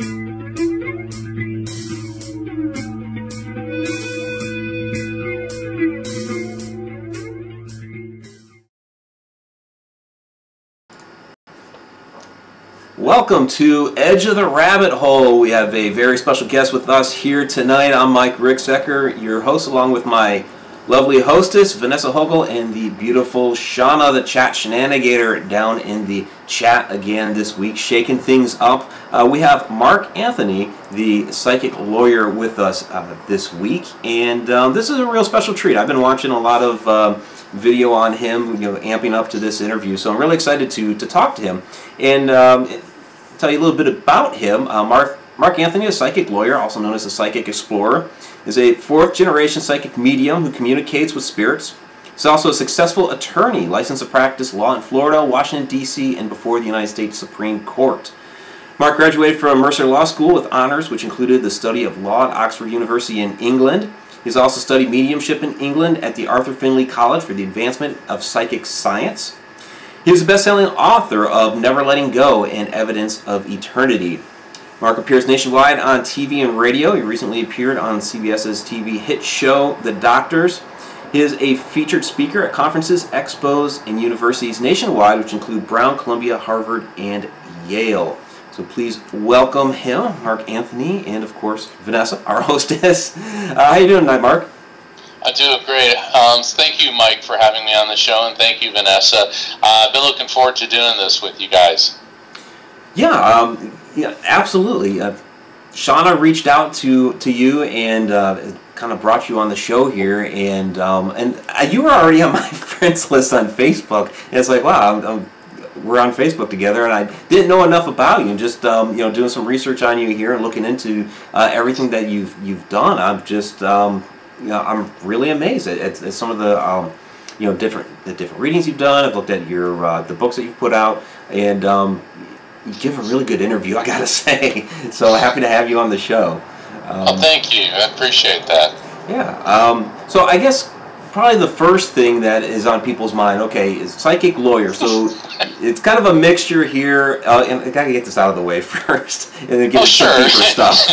Welcome to Edge of the Rabbit Hole. We have a very special guest with us here tonight. I'm Mike Ricksecker, your host, along with my lovely hostess, Vanessa Hogel, and the beautiful Shauna, the chat shenanigator, down in the chat again this week, shaking things up. We have Mark Anthony, the psychic lawyer, with us this week, and this is a real special treat. I've been watching a lot of video on him, amping up to this interview, so I'm really excited to talk to him and tell you a little bit about him. Mark Anthony, a psychic lawyer, also known as a psychic explorer, is a fourth-generation psychic medium who communicates with spirits. He's also a successful attorney, licensed to practice law in Florida, Washington, D.C., and before the United States Supreme Court. Mark graduated from Mercer Law School with honors, which included the study of law at Oxford University in England. He's also studied mediumship in England at the Arthur Findlay College for the Advancement of Psychic Science. He is a best-selling author of Never Letting Go and Evidence of Eternity. Mark appears nationwide on TV and radio. He recently appeared on CBS's TV hit show, The Doctors. He is a featured speaker at conferences, expos, and universities nationwide, which include Brown, Columbia, Harvard, and Yale. So please welcome him, Mark Anthony, and of course, Vanessa, our hostess. How you doing tonight, Mark? I do great. Thank you, Mike, for having me on the show, and thank you, Vanessa. I've been looking forward to doing this with you guys. Yeah, absolutely. Shauna reached out to you and kind of brought you on the show here, and you were already on my friends list on Facebook. And it's like, wow, we're on Facebook together, and I didn't know enough about you. And just doing some research on you here and looking into everything that you've done. I'm just I'm really amazed at some of the different readings you've done. I've looked at your the books that you've put out, and you give a really good interview, I gotta say. So happy to have you on the show. Thank you. I appreciate that. Yeah. So I guess probably the first thing that is on people's mind, okay, is psychic lawyer. So it's kind of a mixture here, and I gotta get this out of the way first, and then get into some deeper stuff.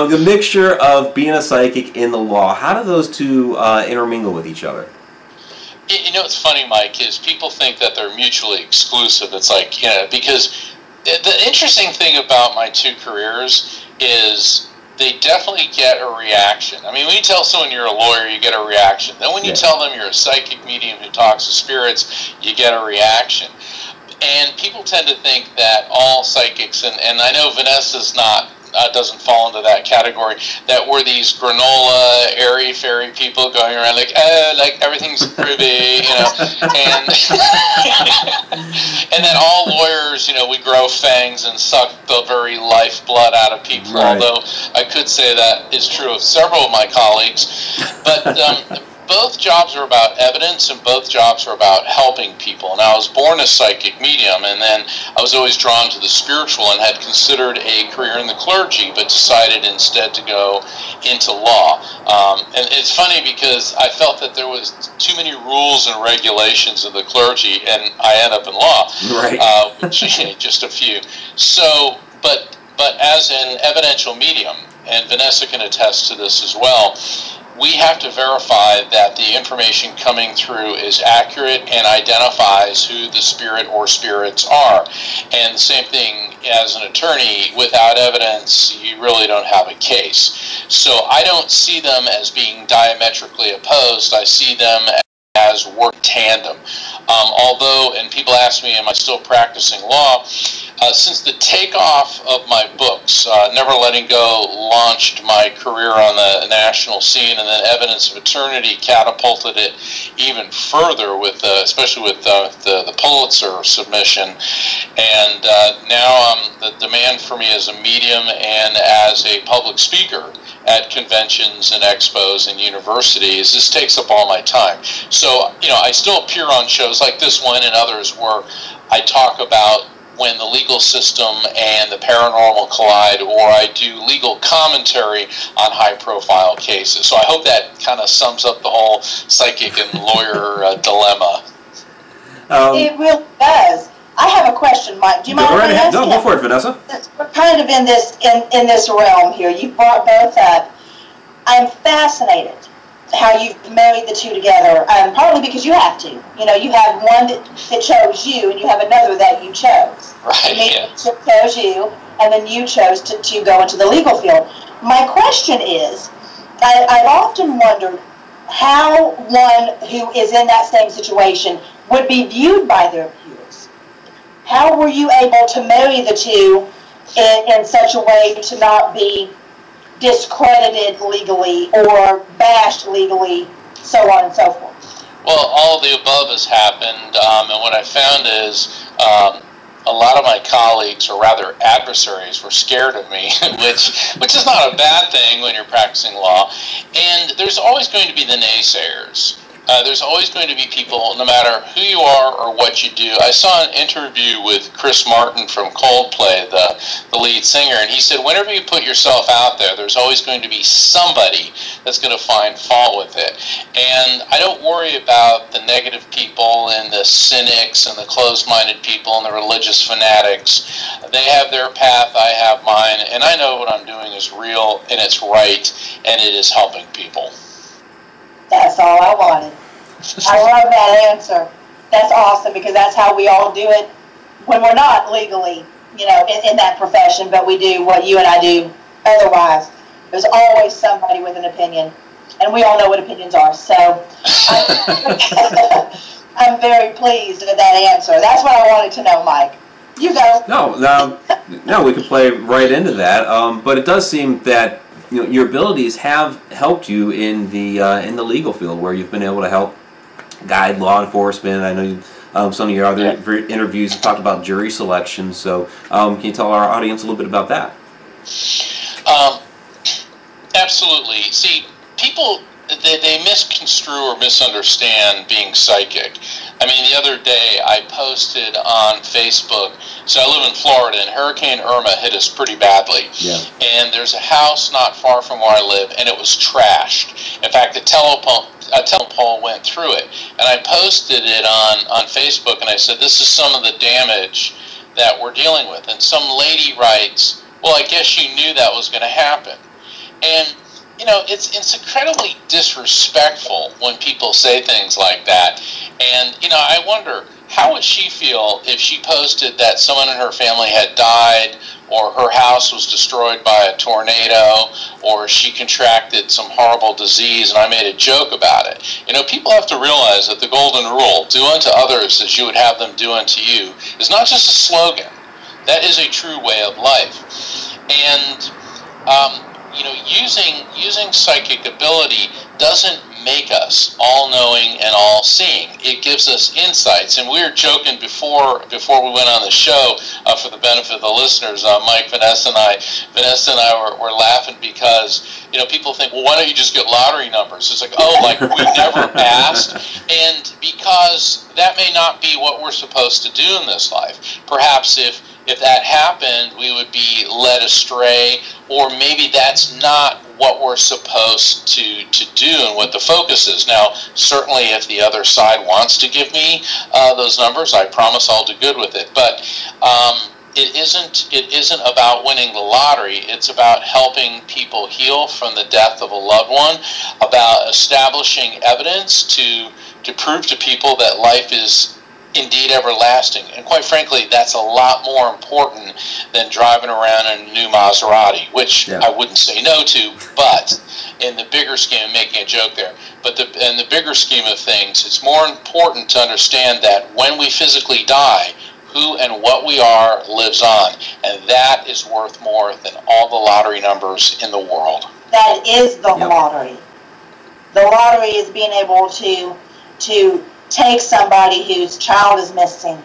The mixture of being a psychic in the law. How do those two intermingle with each other? You know, what's funny, Mike, is people think that they're mutually exclusive. It's like, because the interesting thing about my two careers is they definitely get a reaction. I mean, when you tell someone you're a lawyer, you get a reaction. Then when you tell them you're a psychic medium who talks to spirits, you get a reaction. And people tend to think that all psychics, and I know Vanessa's doesn't fall into that category, that we're these granola, airy-fairy people going around like everything's groovy, and and that all lawyers, we grow fangs and suck the very lifeblood out of people, right. Although I could say that is true of several of my colleagues. But both jobs are about evidence, and both jobs are about helping people. And I was born a psychic medium, and then I was always drawn to the spiritual and had considered a career in the clergy, but decided instead to go into law. And it's funny because I felt that there was too many rules and regulations of the clergy, and I end up in law, right. Which just a few. So, but as an evidential medium, and Vanessa can attest to this as well, we have to verify that the information coming through is accurate and identifies who the spirit or spirits are. And the same thing as an attorney, without evidence, you really don't have a case. So I don't see them as being diametrically opposed. I see them as work tandem. Although, and people ask me, am I still practicing law? Since the takeoff of my books, Never Letting Go launched my career on the national scene, and then Evidence of Eternity catapulted it even further, with especially with the Pulitzer submission. And now the demand for me as a medium and as a public speaker at conventions and expos and universities, this takes up all my time. So, I still appear on shows like this one and others where I talk about when the legal system and the paranormal collide, or I do legal commentary on high-profile cases. So I hope that kind of sums up the whole psychic and lawyer dilemma. It really does. I have a question, Mike. Do you mind Go if right I ahead. ask No, him? go for it, Vanessa. We're kind of in this realm here. You brought both up. I'm fascinated how you've married the two together, partly because you have to. You know, you have one that chose you, and you have another that you chose. Right, yeah. Chose you, and then you chose to go into the legal field. My question is, I've often wondered how one who is in that same situation would be viewed by their peers. How were you able to marry the two in such a way to not be discredited legally or bashed legally, so on and so forth? Well, all of the above has happened, and what I found is a lot of my colleagues, or rather adversaries, were scared of me, which is not a bad thing when you're practicing law. And there's always going to be the naysayers. There's always going to be people, no matter who you are or what you do. I saw an interview with Chris Martin from Coldplay, the lead singer, and he said, whenever you put yourself out there, there's always going to be somebody that's going to find fault with it. And I don't worry about the negative people and the cynics and the closed-minded people and the religious fanatics. They have their path, I have mine, and I know what I'm doing is real and it's right, and it is helping people. That's all I wanted. I love that answer. That's awesome, because that's how we all do it when we're not legally, you know, in that profession, but we do what you and I do otherwise. There's always somebody with an opinion, and we all know what opinions are. So I'm very pleased with that answer. That's what I wanted to know, Mike. You go. No, we could play right into that. But it does seem that, you know, your abilities have helped you in the legal field, where you've been able to help guide law enforcement. I know you, some of your other interviews have talked about jury selection. So can you tell our audience a little bit about that? Absolutely. See, people, they misconstrue or misunderstand being psychic. I mean, the other day I posted on Facebook, so I live in Florida, and Hurricane Irma hit us pretty badly. Yeah. And there's a house not far from where I live, and it was trashed. In fact, a telephone pole went through it. And I posted it on Facebook, and I said, this is some of the damage that we're dealing with. And some lady writes, well, I guess you knew that was going to happen. And you know, it's incredibly disrespectful when people say things like that. And, you know, I wonder, how would she feel if she posted that someone in her family had died, or her house was destroyed by a tornado, or she contracted some horrible disease and I made a joke about it? You know, people have to realize that the golden rule, do unto others as you would have them do unto you, is not just a slogan. That is a true way of life. And, you know, using psychic ability doesn't make us all-knowing and all-seeing. It gives us insights. And we were joking before we went on the show, for the benefit of the listeners, Mike, Vanessa and I were laughing because, you know, people think, well, why don't you just get lottery numbers? It's like, oh, like we never asked. And because that may not be what we're supposed to do in this life. Perhaps if that happened, we would be led astray, or maybe that's not what we're supposed to do and what the focus is. Now, certainly if the other side wants to give me those numbers, I promise I'll do good with it. But it isn't about winning the lottery. It's about helping people heal from the death of a loved one, about establishing evidence to prove to people that life is indeed everlasting. And quite frankly, that's a lot more important than driving around in a new Maserati, which I wouldn't say no to, but in the bigger scheme, I'm making a joke there, but in the bigger scheme of things, it's more important to understand that when we physically die, who and what we are lives on, and that is worth more than all the lottery numbers in the world. That is the lottery. The lottery is being able to take somebody whose child is missing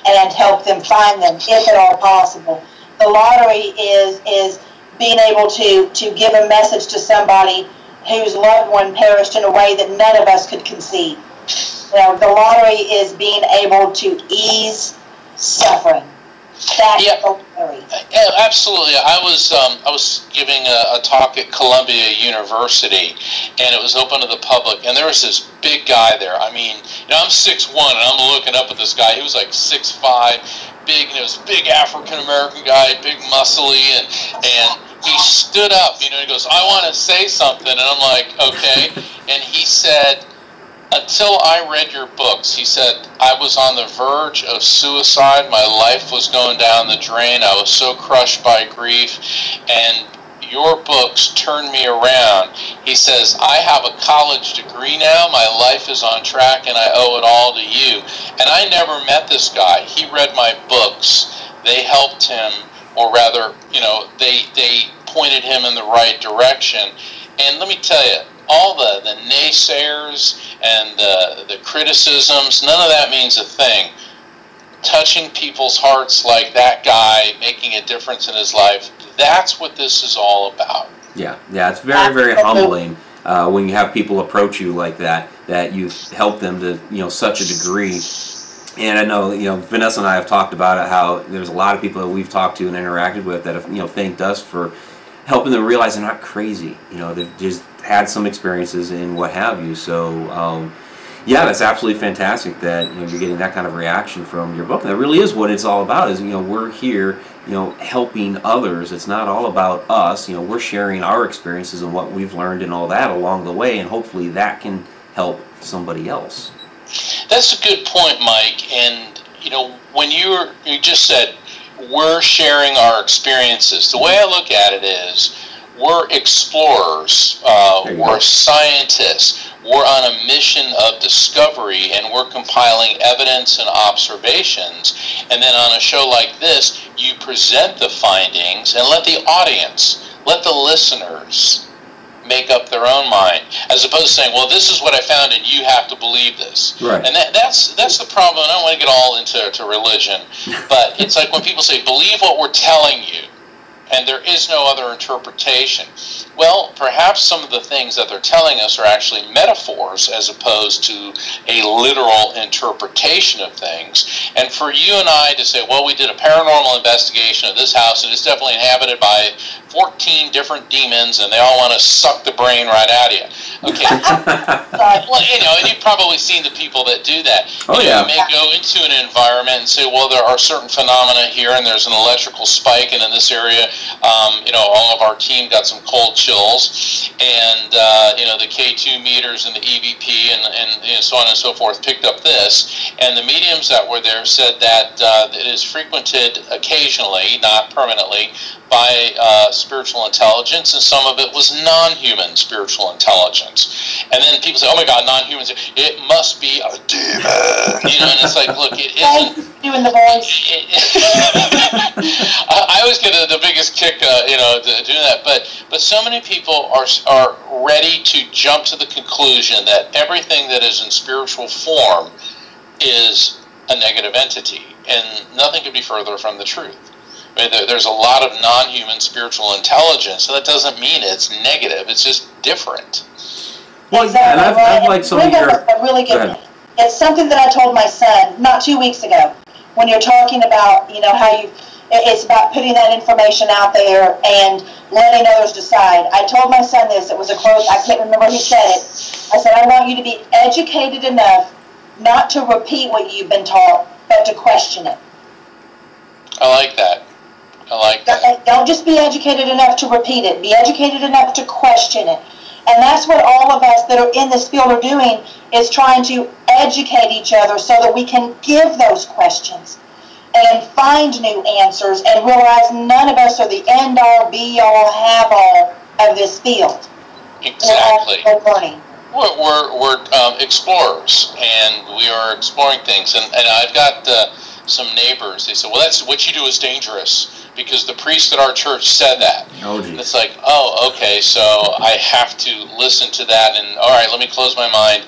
and help them find them, if at all possible. The lottery is being able to give a message to somebody whose loved one perished in a way that none of us could conceive. You know, the lottery is being able to ease suffering. That's so scary. Yeah, absolutely. I was giving a talk at Columbia University, and it was open to the public. And there was this big guy there. I mean, I'm 6'1", and I'm looking up at this guy. He was like 6'5", big. This big African American guy, big muscly, and he stood up. He goes, "I want to say something," and I'm like, "Okay." And he said, "Until I read your books," he said, "I was on the verge of suicide. My life was going down the drain. I was so crushed by grief, and your books turned me around." He says, "I have a college degree now. My life is on track, and I owe it all to you." And I never met this guy. He read my books. They helped him, or rather, they pointed him in the right direction. And let me tell you, all the naysayers and the criticisms, none of that means a thing. Touching people's hearts like that guy, making a difference in his life, that's what this is all about. Yeah, it's very, very humbling when you have people approach you like that you've helped them to, such a degree. And I know, Vanessa and I have talked about it, how there's a lot of people that we've talked to and interacted with that have, thanked us for helping them realize they're not crazy. They've just had some experiences and what have you. So, yeah, that's absolutely fantastic that you're getting that kind of reaction from your book. And that really is what it's all about. Is we're here, helping others. It's not all about us. We're sharing our experiences and what we've learned and all that along the way, and hopefully that can help somebody else. That's a good point, Mike. And when you just said we're sharing our experiences, the way I look at it is we're explorers, we're scientists, we're on a mission of discovery, and we're compiling evidence and observations. And then on a show like this, you present the findings and let the audience, let the listeners make up their own mind, as opposed to saying, "Well, this is what I found, and you have to believe this." Right. And that's the problem. I don't want to get all into religion, but it's like when people say, "Believe what we're telling you," and there is no other interpretation. Well, perhaps some of the things that they're telling us are actually metaphors as opposed to a literal interpretation of things. And for you and I to say, "Well, we did a paranormal investigation of this house, and it's definitely inhabited by 14 different demons, and they all want to suck the brain right out of you." Okay. Well, and you've probably seen the people that do that. Oh, You may go into an environment and say, "Well, there are certain phenomena here, and there's an electrical spike, and in this area, all of our team got some cold chills, and the K2 meters and the EVP and so on and so forth picked up this." And the mediums that were there said that it is frequented occasionally, not permanently, by spiritual intelligence, and some of it was non-human spiritual intelligence. And then people say, "Oh my God, non-humans! It must be a demon." And it's like, look, it isn't. Doing the voice. I always get the biggest kick, doing that. But so many people are ready to jump to the conclusion that everything that is in spiritual form is a negative entity, and nothing could be further from the truth. I mean, there's a lot of non-human spiritual intelligence, so that doesn't mean it's negative. It's just different. Well, Exactly. and I've liked some of your... A really good. It's something that I told my son not 2 weeks ago. When you're talking about, how it's about putting that information out there and letting others decide. I told my son this. It was a quote. I can't remember who said it. I said, "I want you to be educated enough not to repeat what you've been taught, but to question it." I like that. Don't just be educated enough to repeat it. Be educated enough to question it. And that's what all of us that are in this field are doing, is trying to educate each other so that we can give those questions and find new answers and realize none of us are the end-all, be-all, have-all of this field. Exactly. We're all learning. We're explorers, and we are exploring things. And I've got some neighbors. They said, "Well, that's what you do is dangerous, because the priest at our church said that." Oh, geez. And it's like, oh, okay, so I have to listen to that, and all right, let me close my mind.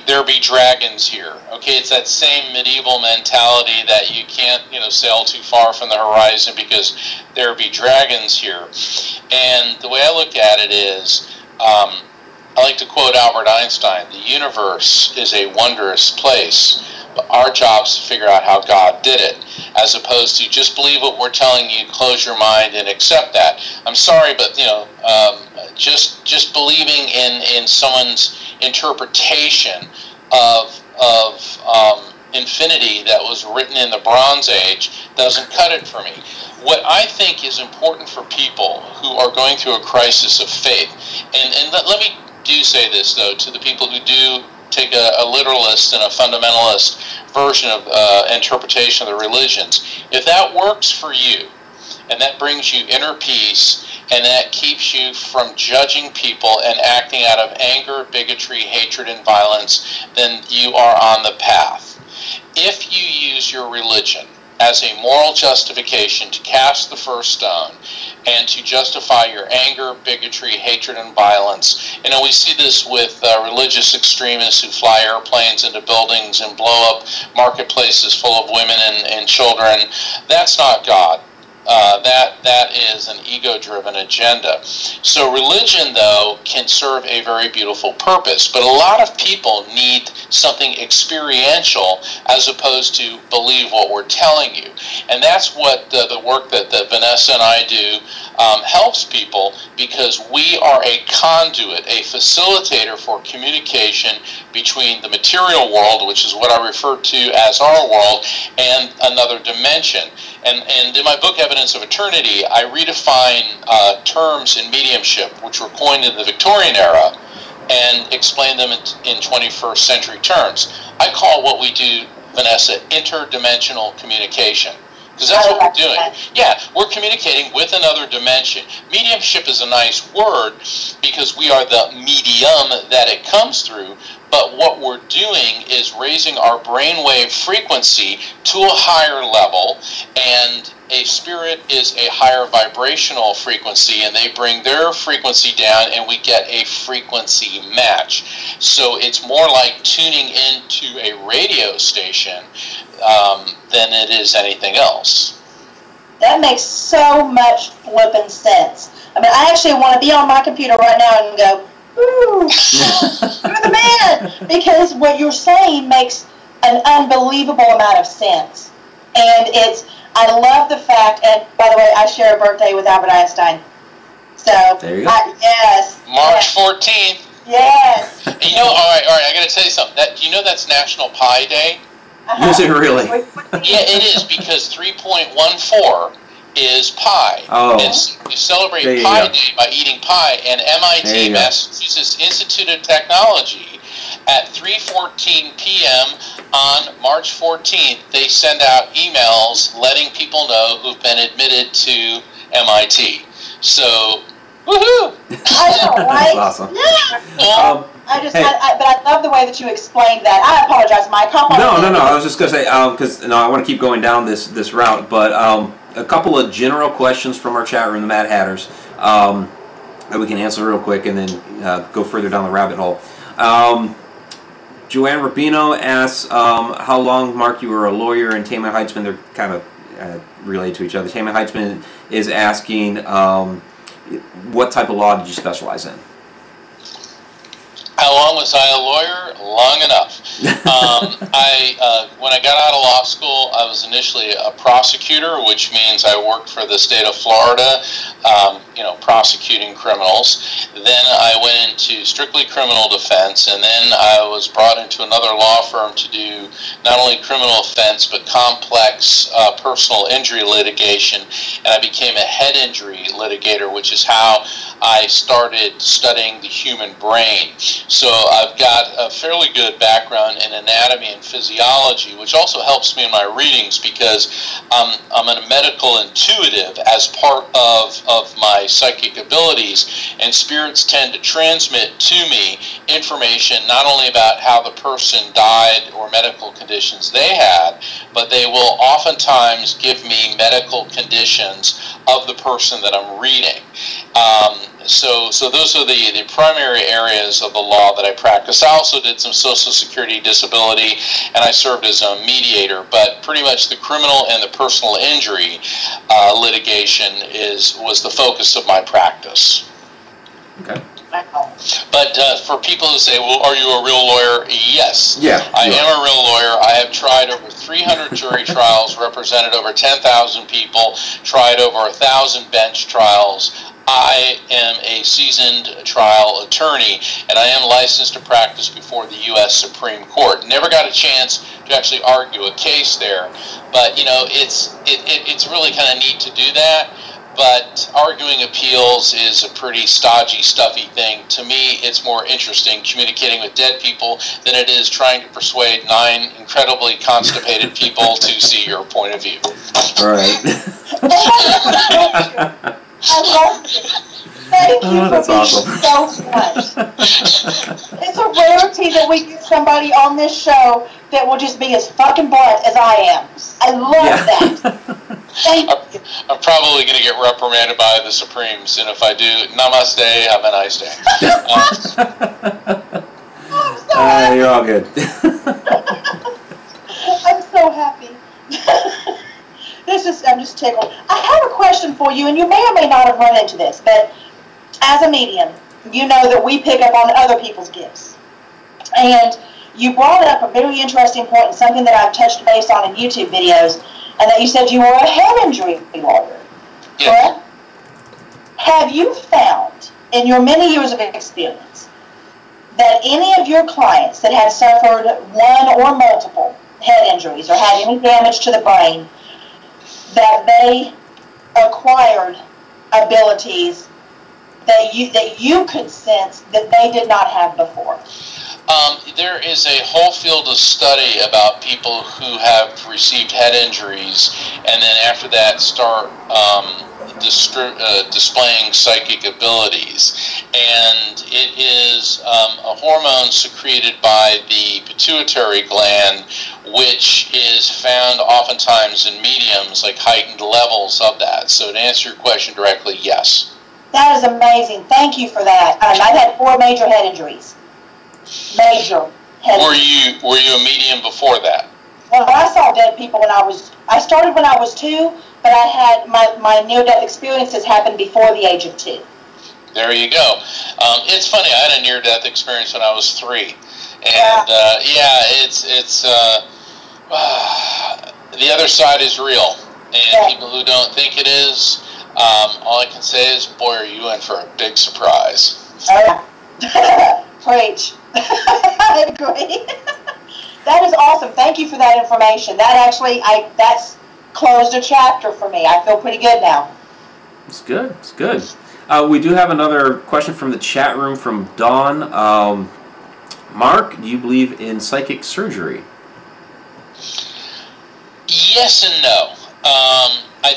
There be dragons here. Okay, it's that same medieval mentality that you can't, sail too far from the horizon because there be dragons here. And the way I look at it is, I like to quote Albert Einstein: "The universe is a wondrous place, our job is to figure out how God did it, as opposed to just believe what we're telling you, close your mind, and accept that. I'm sorry, but just believing in someone's interpretation of infinity that was written in the Bronze Age doesn't cut it for me. What I think is important for people who are going through a crisis of faith, and let me do say this, though, to the people who do take a literalist and a fundamentalist version of interpretation of the religions. If that works for you, and that brings you inner peace, and that keeps you from judging people and acting out of anger, bigotry, hatred, and violence, then you are on the path. If you use your religion as a moral justification to cast the first stone and to justify your anger, bigotry, hatred, and violence. We see this with religious extremists who fly airplanes into buildings and blow up marketplaces full of women and children. That's not God. That is an ego-driven agenda. So religion, though, can serve a very beautiful purpose, but a lot of people need something experiential as opposed to believe what we're telling you. And that's what the work that Vanessa and I do helps people, because we are a conduit, a facilitator for communication between the material world, which is what I refer to as our world, and another dimension. And in my book, Evidence of Eternity, I redefine terms in mediumship, which were coined in the Victorian era, and explain them in 21st century terms. I call what we do, Vanessa, interdimensional communication. Because that's what we're doing. Yeah, we're communicating with another dimension. Mediumship is a nice word because we are the medium that it comes through, but what we're doing is raising our brainwave frequency to a higher level, and a spirit is a higher vibrational frequency, and they bring their frequency down, and we get a frequency match. So it's more like tuning into a radio station than it is anything else. That makes so much flippin' sense. I mean, I actually want to be on my computer right now and go, ooh, you're the man! Because what you're saying makes an unbelievable amount of sense. And I love the fact, and by the way, I share a birthday with Albert Einstein. So, there you go. Yes. March 14th. Yes. And all right, I got to tell you something. Do you know that's National Pie Day? Is it really? Yeah, it is, because 3.14 is pi. Oh. And you celebrate Pi Day by eating pie, and MIT, Massachusetts Institute of Technology, at 3:14 p.m. on March 14th, they send out emails letting people know who've been admitted to MIT. So, woohoo! I know, right? That's awesome. Yeah. But I love the way that you explained that. I apologize, Mike. No. I was just going to say, because I want to keep going down this route, but a couple of general questions from our chat room, the Mad Hatters, that we can answer real quick and then go further down the rabbit hole. Joanne Rubino asks how long, Mark, you were a lawyer, and Tammy Heitzman, they're kind of related to each other. Tammy Heitzman is asking, what type of law did you specialize in? How long was I a lawyer? Long enough. When I got out of law school, I was initially a prosecutor, which means I worked for the state of Florida, prosecuting criminals. Then I went into strictly criminal defense, and then I was brought into another law firm to do not only criminal offense, but complex personal injury litigation, and I became a head injury litigator, which is how I started studying the human brain. So I've got a fairly good background in anatomy and physiology, which also helps me in my readings, because I'm a medical intuitive as part of my psychic abilities, and spirits tend to transmit to me information not only about how the person died or medical conditions they had, but they will oftentimes give me medical conditions of the person that I'm reading. So those are the primary areas of the law that I practice. I also did some Social Security disability, and I served as a mediator, but pretty much the criminal and the personal injury litigation was the focus of my practice. Okay. But for people who say, well, are you a real lawyer? Yes. Yeah. I am a real lawyer. I have tried over 300 jury trials, represented over 10,000 people, tried over 1,000 bench trials. I am a seasoned trial attorney, and I am licensed to practice before the U.S. Supreme Court. Never got a chance to actually argue a case there, but you know, it's really kind of neat to do that. But arguing appeals is a pretty stodgy, stuffy thing. To me, it's more interesting communicating with dead people than it is trying to persuade 9 incredibly constipated people to see your point of view. Right. I love it. Thank you for being awesome. so much. It's a rarity that we get somebody on this show that will just be as fucking blunt as I am. I love that. Thank you. I'm probably going to get reprimanded by the Supremes, and if I do, namaste, have a nice day. I'm so happy. You're all good. I'm so happy. I'm just tickled. I have a question for you, and you may or may not have run into this, but as a medium, you know that we pick up on other people's gifts. And you brought up a very interesting point, and something that I've touched base on in YouTube videos, and that you said you were a head injury lawyer. Yes. Correct? Have you found, in your many years of experience, that any of your clients that have suffered one or multiple head injuries or had any damage to the brain, that they acquired abilities that you could sense that they did not have before? There is a whole field of study about people who have received head injuries and then after that start displaying psychic abilities. And it is a hormone secreted by the pituitary gland, which is found oftentimes in mediums, like heightened levels of that. So to answer your question directly, yes. That is amazing. Thank you for that. I've had 4 major head injuries. Major head injuries. Were you a medium before that? Well, I saw dead people I started when I was 2, but I had my near-death experiences happened before the age of 2. There you go. It's funny, I had a near-death experience when I was 3. And the other side is real. And people who don't think it is, all I can say is, boy, are you in for a big surprise. Preach. I agree. That is awesome. Thank you for that information. That's closed a chapter for me. I feel pretty good now. It's good. It's good. We do have another question from the chat room from Dawn. Mark, do you believe in psychic surgery? Yes and no. I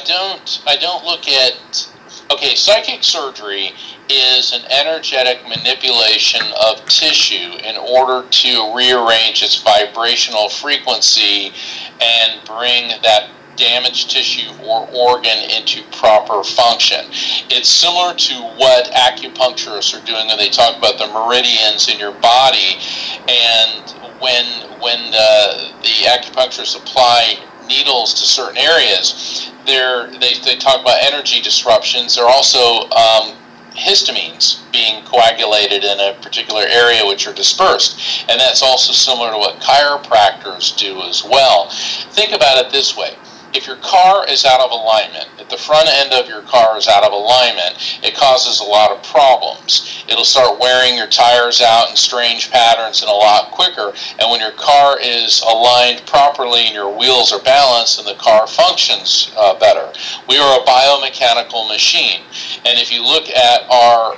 don't look at... Okay, psychic surgery is an energetic manipulation of tissue in order to rearrange its vibrational frequency and bring that damaged tissue or organ into proper function. It's similar to what acupuncturists are doing when they talk about the meridians in your body, and when the acupuncturists apply needles to certain areas, they talk about energy disruptions. They're also histamines being coagulated in a particular area which are dispersed, and that's also similar to what chiropractors do as well. Think about it this way. If your car is out of alignment, if the front end of your car is out of alignment, it causes a lot of problems. It'll start wearing your tires out in strange patterns and a lot quicker. And when your car is aligned properly and your wheels are balanced, and the car functions better. We are a biomechanical machine. And if you look at our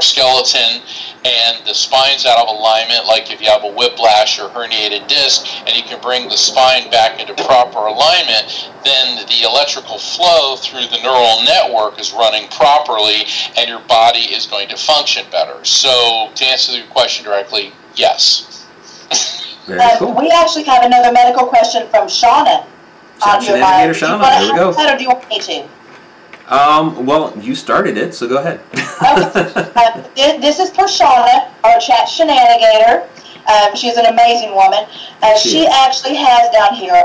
skeleton and the spine's out of alignment, like if you have a whiplash or herniated disc, and you can bring the spine back into proper alignment, then the electrical flow through the neural network is running properly and your body is going to function better. So to answer your question directly, yes. Very cool. We actually have another medical question from Shauna. Shauna, Shauna, there we go. Or do you want me to? Well, you started it, so go ahead. Okay. This is for Shauna, our chat shenanigator. She's an amazing woman. She actually has down here,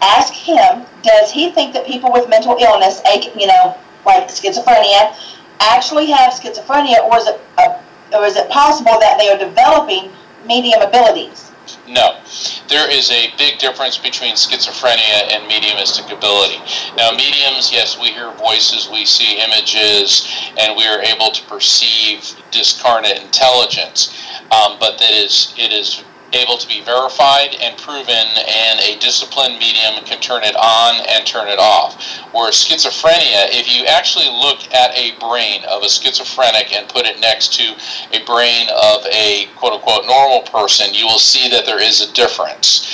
ask him, does he think that people with mental illness, like schizophrenia, actually have schizophrenia, or is it possible that they are developing medium abilities? No. There is a big difference between schizophrenia and mediumistic ability. Now, mediums, yes, we hear voices, we see images, and we are able to perceive discarnate intelligence, but it is able to be verified and proven, and a disciplined medium can turn it on and turn it off. Whereas schizophrenia, if you actually look at a brain of a schizophrenic and put it next to a brain of a quote-unquote normal person, you will see that there is a difference.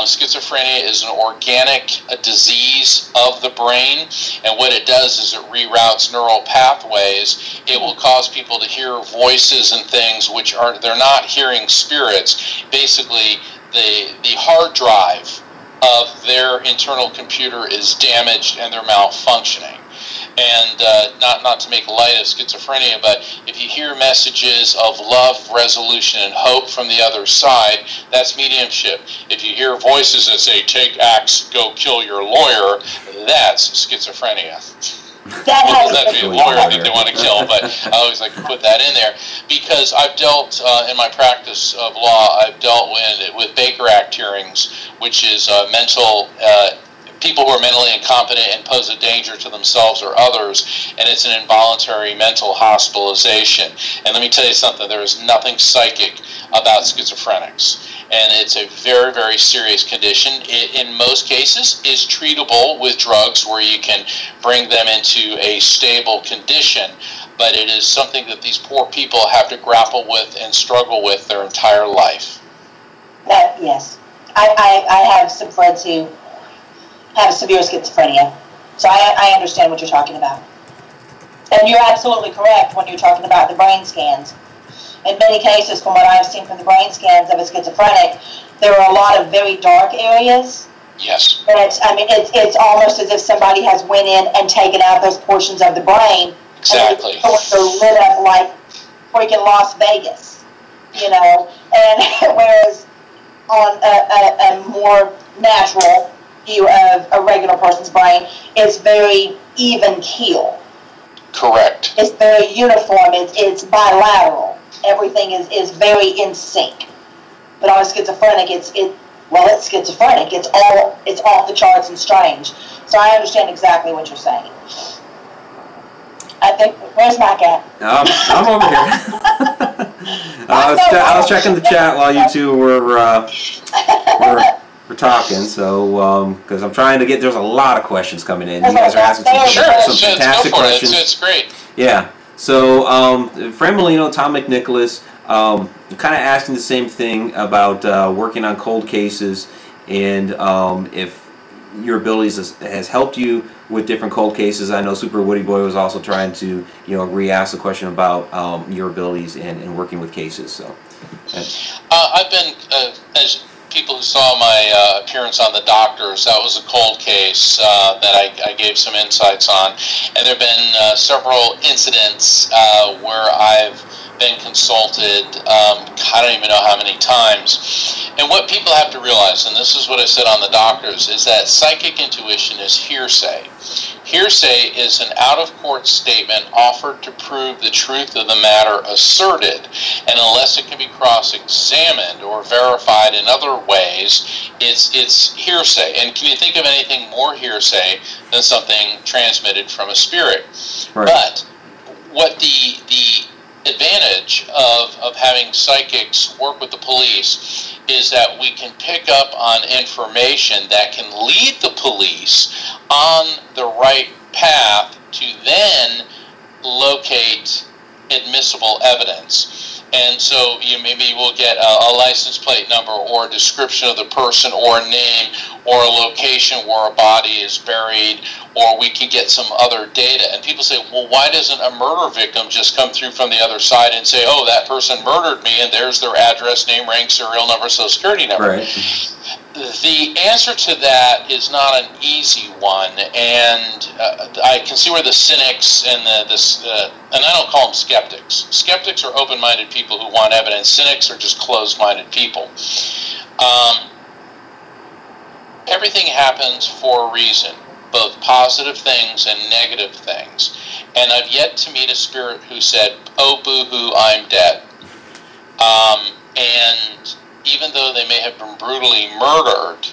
Schizophrenia is an organic disease of the brain, and what it does is it reroutes neural pathways. It will cause people to hear voices and things which they're not hearing spirits. Basically, the hard drive of their internal computer is damaged and they're malfunctioning. And not to make light of schizophrenia, but if you hear messages of love, resolution, and hope from the other side, that's mediumship. If you hear voices that say, take axe, go kill your lawyer, that's schizophrenia. That doesn't have to be a lawyer that they want to kill, but I always like to put that in there, because I've dealt, in my practice of law, I've dealt with Baker Act hearings, which is mental people who are mentally incompetent and pose a danger to themselves or others, and it's an involuntary mental hospitalization. And let me tell you something, there is nothing psychic about schizophrenics. And it's a very, very serious condition. It, in most cases, is treatable with drugs where you can bring them into a stable condition, but it is something that these poor people have to grapple with and struggle with their entire life. Yes. I have some friends who have severe schizophrenia, so I understand what you're talking about. And you're absolutely correct when you're talking about the brain scans. In many cases, from what I've seen from the brain scans of a schizophrenic, there are a lot of very dark areas. Yes. And it's almost as if somebody has went in and taken out those portions of the brain. Exactly. And they're lit up like freaking Las Vegas, you know. And whereas on a more natural view of a regular person's brain, is very even keel. Correct. It's very uniform. It's bilateral. Everything is very in sync. But on a schizophrenic, it's schizophrenic. It's off the charts and strange. So I understand exactly what you're saying. I think, where's Mike at? I'm over here. I was checking the chat while you two were talking, so because I'm trying to get, there's a lot of questions coming in. You guys are asking some fantastic questions. It's great. Yeah. So, Fran Molino, Tom McNicholas, kind of asking the same thing about working on cold cases, and if your abilities has helped you with different cold cases. I know Super Woody Boy was also trying to, re-ask the question about your abilities in working with cases. So, I've been as people who saw my appearance on The Doctors, that was a cold case that I gave some insights on. And there have been several incidents where I've been consulted, I don't even know how many times. And what people have to realize, and this is what I said on The Doctors, is that psychic intuition is hearsay. Hearsay is an out-of-court statement offered to prove the truth of the matter asserted, and unless it can be cross-examined or verified in other ways, it's hearsay. And can you think of anything more hearsay than something transmitted from a spirit? Right. But what the advantage of having psychics work with the police is that we can pick up on information that can lead the police on the right path to then locate admissible evidence. And so maybe we'll get a license plate number or a description of the person or a name or a location where a body is buried, or we can get some other data. And people say, well, why doesn't a murder victim just come through from the other side and say, oh, that person murdered me, and there's their address, name, rank, serial number, social security number? Right. The answer to that is not an easy one, and I can see where the cynics and and I don't call them skeptics. Skeptics are open-minded people who want evidence. Cynics are just closed-minded people. Everything happens for a reason. both positive things and negative things. And I've yet to meet a spirit who said, "Oh, boo-hoo, I'm dead." And even though they may have been brutally murdered,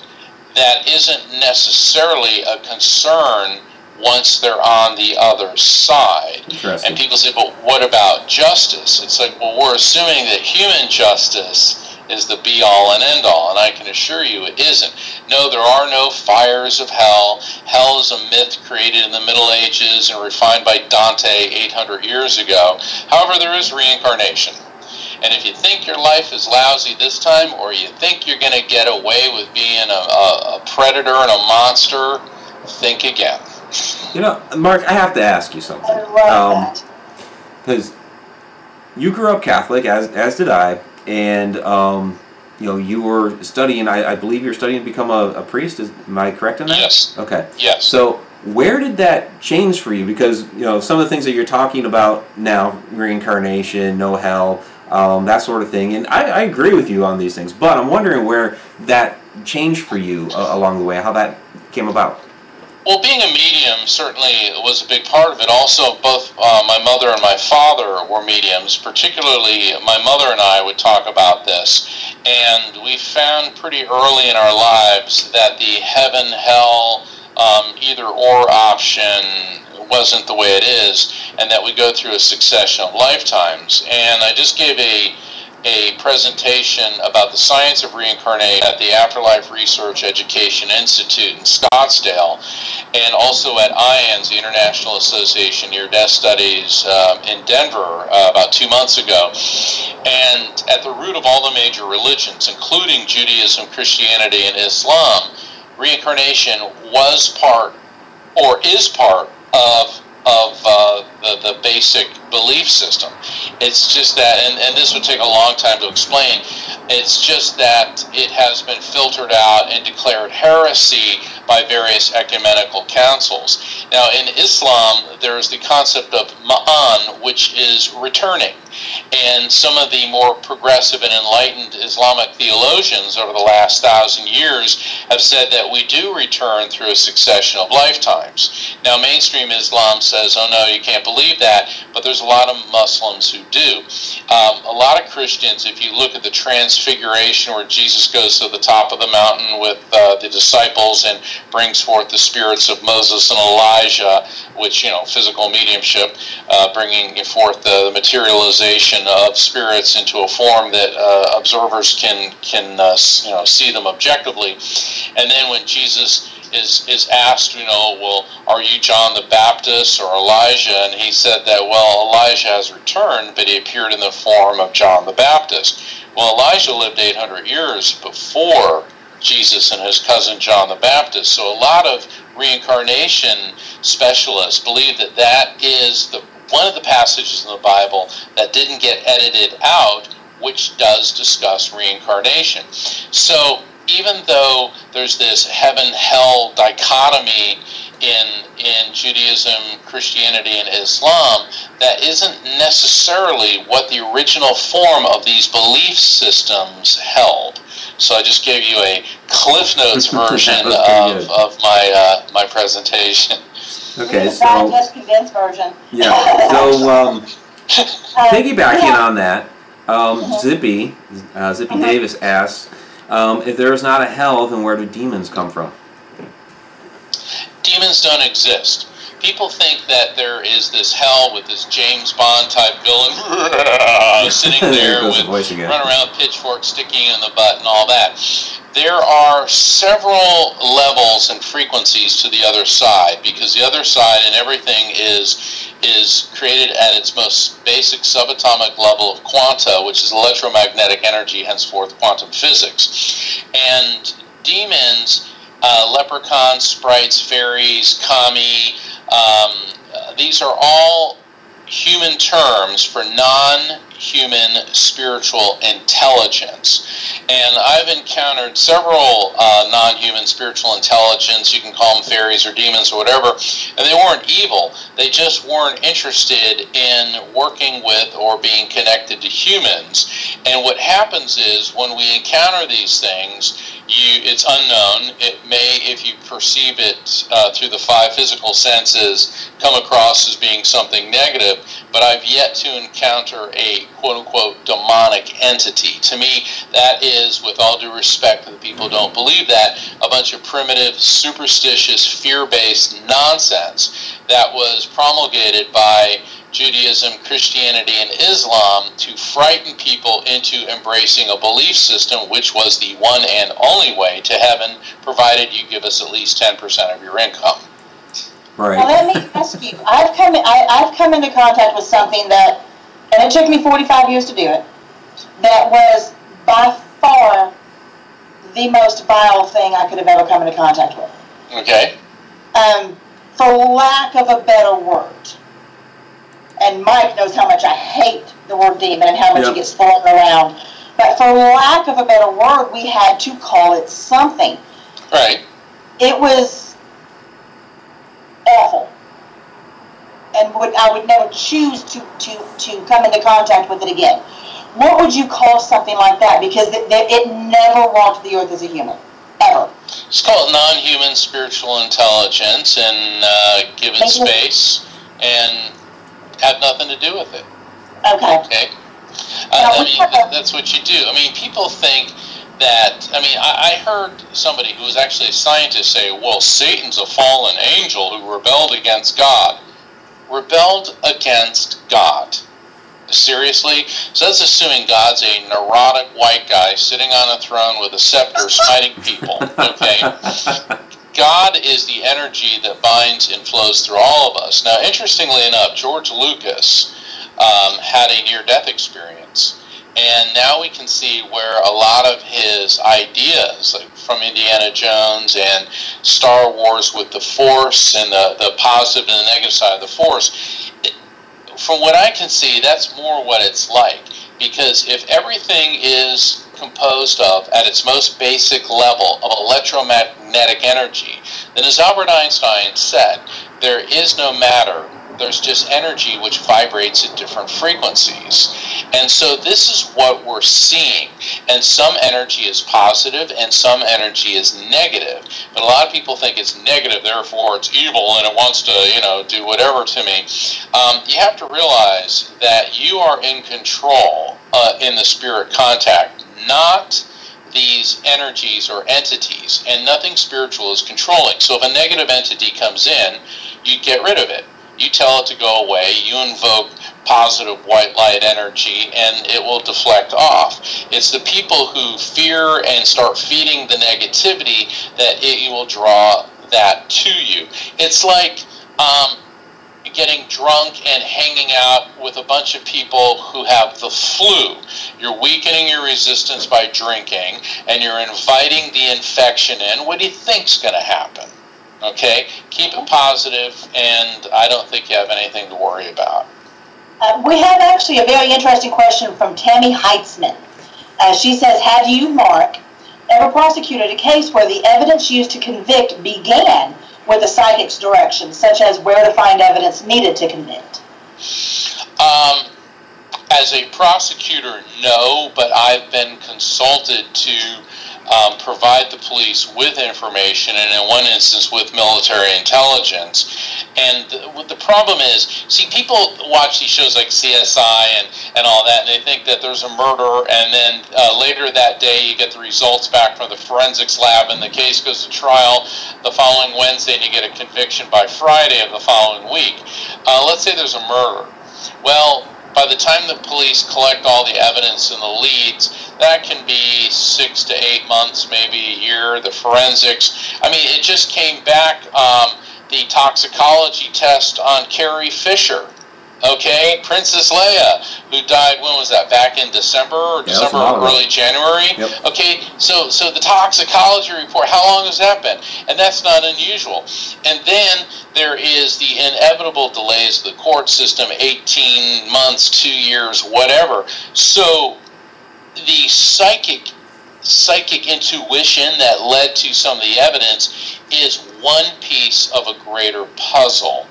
that isn't necessarily a concern once they're on the other side. And people say, "But what about justice?" It's like, well, we're assuming that human justice is the be-all and end-all, and I can assure you it isn't. No, there are no fires of hell. Hell is a myth created in the Middle Ages and refined by Dante 800 years ago. However, there is reincarnation. And if you think your life is lousy this time, or you think you're going to get away with being a predator and a monster, think again. You know, Mark, I have to ask you something. I love that. Because you grew up Catholic, as did I, and you know, you were studying. I believe you're studying to become a priest. Am I correct in that? Yes. Okay. Yes. So where did that change for you? Because you know, some of the things that you're talking about now, reincarnation, no hell, that sort of thing, and I agree with you on these things. But I'm wondering where that changed for you along the way, how that came about. Well, being a medium certainly was a big part of it. Also, both my mother and my father were mediums. Particularly, my mother and I would talk about this. And we found pretty early in our lives that the heaven-hell either-or option wasn't the way it is, and that we go through a succession of lifetimes. And I just gave a presentation about the science of reincarnation at the Afterlife Research Education Institute in Scottsdale, and also at IANS, the International Association Near-Death Studies in Denver about 2 months ago. And at the root of all the major religions, including Judaism, Christianity, and Islam, reincarnation was part, or is part, of the basic belief system. It's just that, and this would take a long time to explain, it's just that it has been filtered out and declared heresy by various ecumenical councils. Now, in Islam, there's the concept of ma'an, which is returning. And some of the more progressive and enlightened Islamic theologians over the last 1,000 years have said that we do return through a succession of lifetimes. Now, mainstream Islam says, oh no, you can't believe that, but there's a lot of Muslims who do. A lot of Christians, if you look at the transfiguration where Jesus goes to the top of the mountain with the disciples and brings forth the spirits of Moses and Elijah, which, you know, physical mediumship, bringing forth the materialization of spirits into a form that observers can you know, see them objectively. And then when Jesus is asked, you know, well, are you John the Baptist or Elijah? And he said that, well, Elijah has returned, but he appeared in the form of John the Baptist. Well, Elijah lived 800 years before Jesus and his cousin John the Baptist. So a lot of reincarnation specialists believe that that is one of the passages in the Bible that didn't get edited out, which does discuss reincarnation. So even though there's this heaven-hell dichotomy in Judaism, Christianity, and Islam, that isn't necessarily what the original form of these belief systems held. So I just gave you a Cliff Notes version of my presentation. Okay, the so Digest condensed version. Yeah. So piggybacking on that, Zippy Davis asks, if there is not a hell, then where do demons come from? Demons don't exist. People think that there is this hell with this James Bond type villain sitting there with running around with pitchforks sticking in the butt and all that. There are several levels and frequencies to the other side, because the other side and everything is created at its most basic subatomic level of quanta, which is electromagnetic energy, henceforth quantum physics. And demons, leprechauns, sprites, fairies, kami, these are all human terms for non-human non-human spiritual intelligence. And I've encountered several non-human spiritual intelligence, you can call them fairies or demons or whatever, and they weren't evil. They just weren't interested in working with or being connected to humans. And what happens is when we encounter these things, it's unknown. It may, if you perceive it through the 5 physical senses, come across as being something negative, but I've yet to encounter a quote-unquote demonic entity. To me, that is, with all due respect to the people who don't believe that, a bunch of primitive, superstitious, fear-based nonsense that was promulgated by Judaism, Christianity, and Islam to frighten people into embracing a belief system which was the one and only way to heaven, provided you give us at least 10% of your income. Right. Well, let me ask you. I've come into contact with something that, and it took me 45 years to do it, that was by far the most vile thing I could have ever come into contact with. Okay. For lack of a better word. And Mike knows how much I hate the word demon and how much it gets thrown around. But for lack of a better word, we had to call it something. Right. It was awful. And I would never choose to come into contact with it again. What would you call something like that? Because it never walked the earth as a human. Ever. Just call it non-human spiritual intelligence and give it space and have nothing to do with it. Okay. I mean, that's what you do. I mean, people think that, I mean, I heard somebody who was actually a scientist say, well, Satan's a fallen angel who rebelled against God. Rebelled against God? Seriously? So that's assuming God's a neurotic white guy sitting on a throne with a scepter smiting people. Okay? God is the energy that binds and flows through all of us. Now, interestingly enough, George Lucas had a near-death experience. And now we can see where a lot of his ideas, like from Indiana Jones and Star Wars with the Force and the positive and the negative side of the Force, from what I can see, that's more what it's like. Because if everything is composed of, at its most basic level, of electromagnetic energy, then as Albert Einstein said, there is no matter, there's just energy which vibrates at different frequencies. And so this is what we're seeing. And some energy is positive and some energy is negative. But a lot of people think it's negative, therefore it's evil and it wants to, you know, do whatever to me. You have to realize that you are in control in the spirit contact, not these energies or entities, and nothing spiritual is controlling. So if a negative entity comes in, you get rid of it. You tell it to go away, you invoke positive white light energy, and it will deflect off. It's the people who fear and start feeding the negativity that it will draw that to you. It's like getting drunk and hanging out with a bunch of people who have the flu. You're weakening your resistance by drinking, and you're inviting the infection in. What do you think's going to happen? Okay? Keep it positive, and I don't think you have anything to worry about. We have actually a very interesting question from Tammy Heitzman. She says, have you, Mark, ever prosecuted a case where the evidence used to convict began with a psychic's direction, such as where to find evidence needed to convict? As a prosecutor, no, but I've been consulted to provide the police with information, and in one instance with military intelligence. And the problem is, see, people watch these shows like CSI and all that, and they think that there's a murder, and then later that day you get the results back from the forensics lab, and the case goes to trial the following Wednesday, and you get a conviction by Friday of the following week. Let's say there's a murder. Well, by the time the police collect all the evidence and the leads, that can be 6 to 8 months, maybe a year. The forensics, I mean, it just came back, the toxicology test on Carrie Fisher. Okay, Princess Leia, who died, when was that, back in December or early January? Yep. Okay, so the toxicology report, how long has that been? And that's not unusual. And then there is the inevitable delays of the court system, 18 months, 2 years, whatever. So the psychic intuition that led to some of the evidence is one piece of a greater puzzle.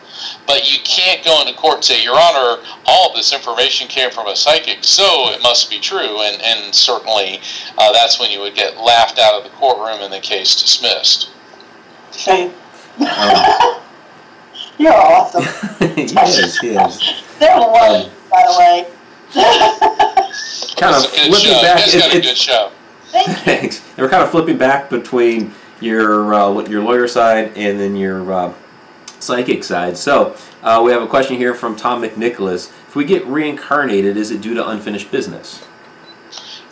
But you can't go into court and say, Your Honor, all of this information came from a psychic, so it must be true. And certainly that's when you would get laughed out of the courtroom and the case dismissed. Shane. You're awesome. He is. They're lovely, by the way. Kind of flipping back. You guys got a good show. Thanks. And we're kind of flipping back between your lawyer side and then your psychic side. So we have a question here from Tom McNicholas. If we get reincarnated, is it due to unfinished business?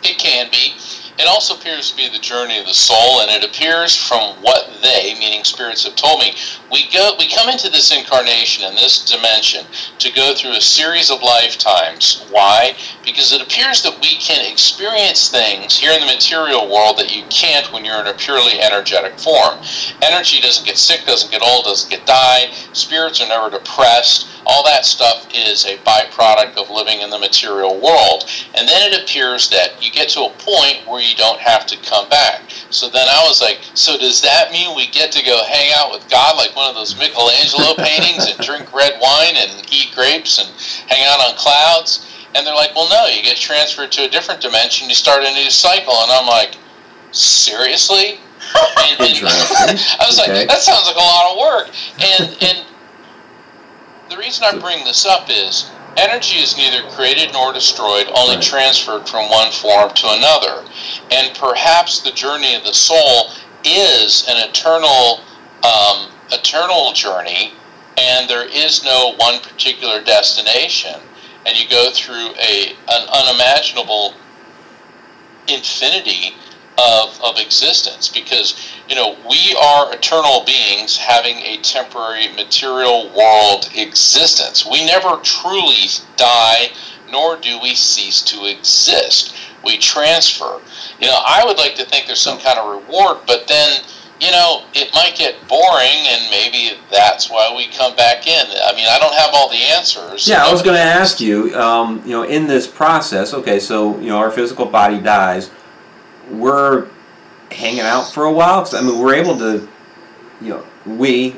It can be. It also appears to be the journey of the soul, and it appears from what they, meaning spirits, have told me. We come into this incarnation, in this dimension, to go through a series of lifetimes. Why? Because it appears that we can experience things here in the material world that you can't when you're in a purely energetic form. Energy doesn't get sick, doesn't get old, doesn't get die. Spirits are never depressed. All that stuff is a byproduct of living in the material world. And then it appears that you get to a point where you don't have to come back. So then I was like, so does that mean we get to go hang out with God like one of those Michelangelo paintings and drink red wine and eat grapes and hang out on clouds? And they're like, well, no, you get transferred to a different dimension, you start a new cycle. And I'm like, seriously? And I was like, that sounds like a lot of work. And the reason I bring this up is energy is neither created nor destroyed, only transferred from one form to another. And perhaps the journey of the soul is an eternal journey, and there is no one particular destination. And you go through an unimaginable infinity of existence, because we are eternal beings having a temporary material world existence. We never truly die, nor do we cease to exist. We transfer. I would like to think there's some kind of reward, but then it might get boring, and maybe that's why we come back in. I mean, I don't have all the answers. Yeah, I was going to ask you, in this process, okay, so, our physical body dies, we're hanging out for a while, because, I mean, we're able to, we,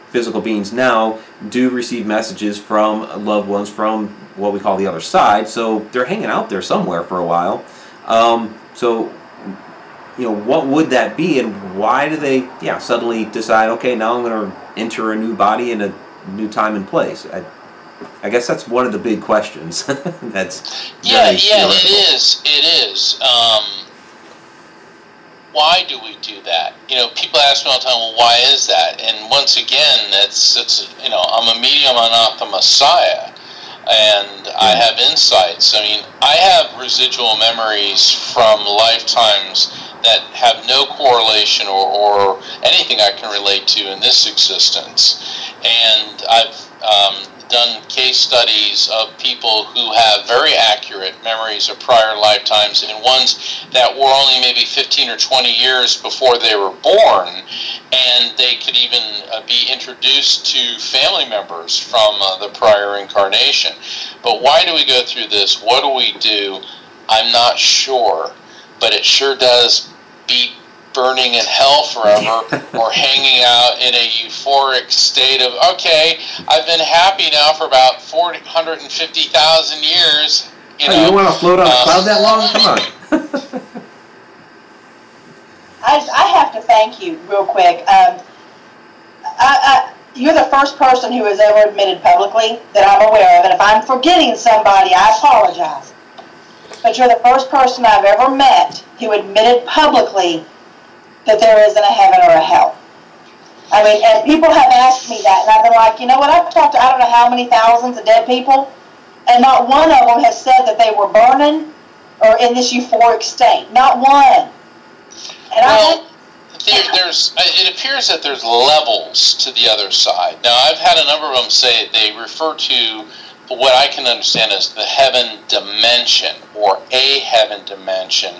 physical beings now, do receive messages from loved ones from what we call the other side, so they're hanging out there somewhere for a while. What would that be, and why do they, suddenly decide, okay, now I'm going to enter a new body in a new time and place? I guess that's one of the big questions. That's it is. Why do we do that? People ask me all the time, well, why is that? And once again, it's I'm a medium, I'm not the Messiah. And I have insights. I mean, I have residual memories from lifetimes that have no correlation or anything I can relate to in this existence. And I've done case studies of people who have very accurate memories of prior lifetimes, and ones that were only maybe 15 or 20 years before they were born, and they could even be introduced to family members from the prior incarnation. But why do we go through this? What do we do? I'm not sure, but it sure does beat burning in hell forever or hanging out in a euphoric state of, okay, I've been happy now for about 450,000 years. You don't want to float on a cloud that long? Come on. I have to thank you real quick. You're the first person who has ever admitted publicly that I'm aware of, and if I'm forgetting somebody, I apologize. But you're the first person I've ever met who admitted publicly that there isn't a heaven or a hell. I mean, and people have asked me that, and I've been like, you know what, I've talked to I don't know how many thousands of dead people, and not one of them has said that they were burning or in this euphoric state. Not one. And it appears that there's levels to the other side. Now, I've had a number of them say they refer to what I can understand is the heaven dimension, or a heaven dimension,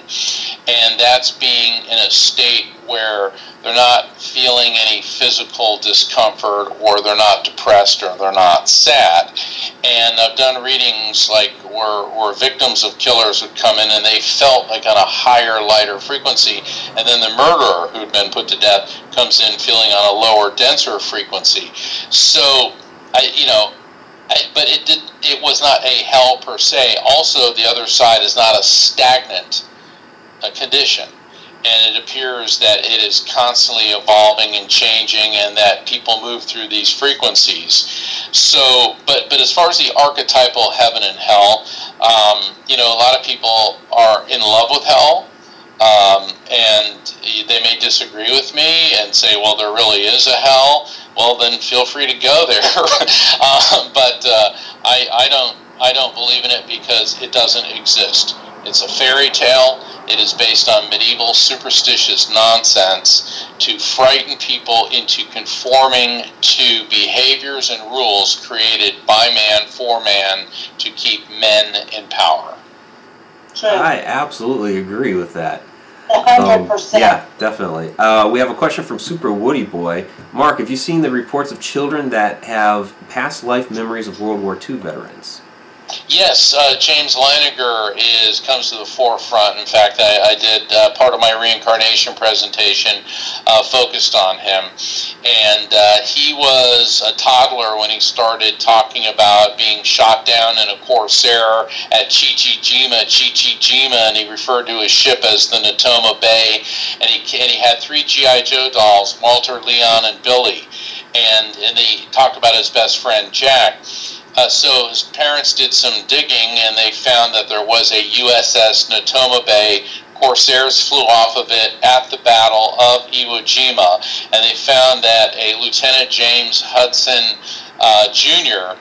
and that's being in a state where they're not feeling any physical discomfort, or they're not depressed, or they're not sad. And I've done readings like where victims of killers would come in and they felt like on a higher, lighter frequency, and then the murderer who'd been put to death comes in feeling on a lower, denser frequency. So, but it was not a hell per se. Also, the other side is not a stagnant condition. And it appears that it is constantly evolving and changing, and that people move through these frequencies. So, but as far as the archetypal heaven and hell, a lot of people are in love with hell, and they may disagree with me and say, well, there really is a hell. Well, then feel free to go there. But I don't believe in it because it doesn't exist. It's a fairy tale. It is based on medieval superstitious nonsense to frighten people into conforming to behaviors and rules created by man for man to keep men in power. True. I absolutely agree with that. 100%. Yeah, definitely. We have a question from Super Woody Boy. Mark, have you seen the reports of children that have past life memories of World War II veterans? Yes, James Leininger comes to the forefront. In fact, I did part of my reincarnation presentation focused on him. And he was a toddler when he started talking about being shot down in a Corsair at Chichijima, and he referred to his ship as the Natoma Bay. And he had 3 G.I. Joe dolls, Walter, Leon, and Billy. And he talked about his best friend, Jack. So his parents did some digging, and they found that there was a USS Natoma Bay. Corsairs flew off of it at the Battle of Iwo Jima, and they found that a Lieutenant James Hudson Jr.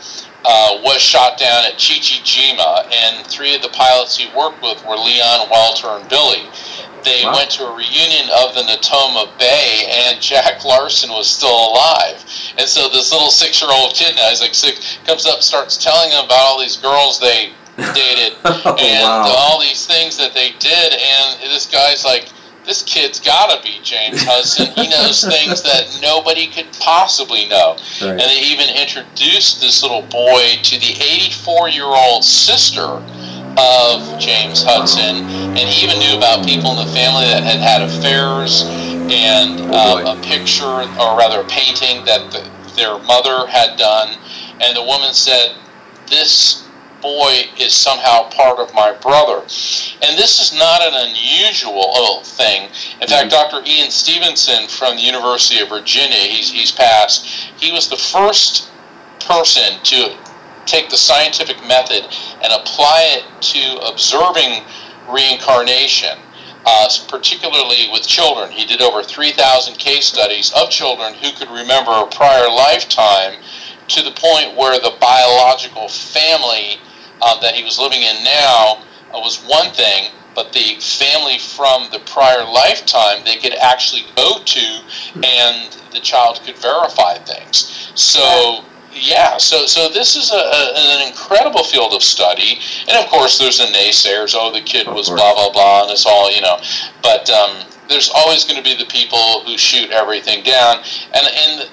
Was shot down at Chichijima, and 3 of the pilots he worked with were Leon, Walter, and Billy. They went to a reunion of the Natoma Bay, and Jack Larson was still alive. And so this little 6-year-old kid, now he's like 6, comes up, starts telling them about all these girls they dated and all these things that they did. And this guy's like, this kid's got to be James Hudson. He knows things that nobody could possibly know. Right. And they even introduced this little boy to the 84-year-old sister of James Hudson, and he even knew about people in the family that had had affairs, and a picture, or rather a painting that their mother had done, and the woman said, this boy is somehow part of my brother. And this is not an unusual thing. In fact, Dr. Ian Stevenson from the University of Virginia, he's passed, he was the first person to take the scientific method and apply it to observing reincarnation, particularly with children. He did over 3,000 case studies of children who could remember a prior lifetime, to the point where the biological family that he was living in now was one thing, but the family from the prior lifetime they could actually go to, and the child could verify things. So yeah, so this is an incredible field of study, and of course there's the naysayers. Oh, the kid was blah blah blah, and it's all But there's always going to be the people who shoot everything down, and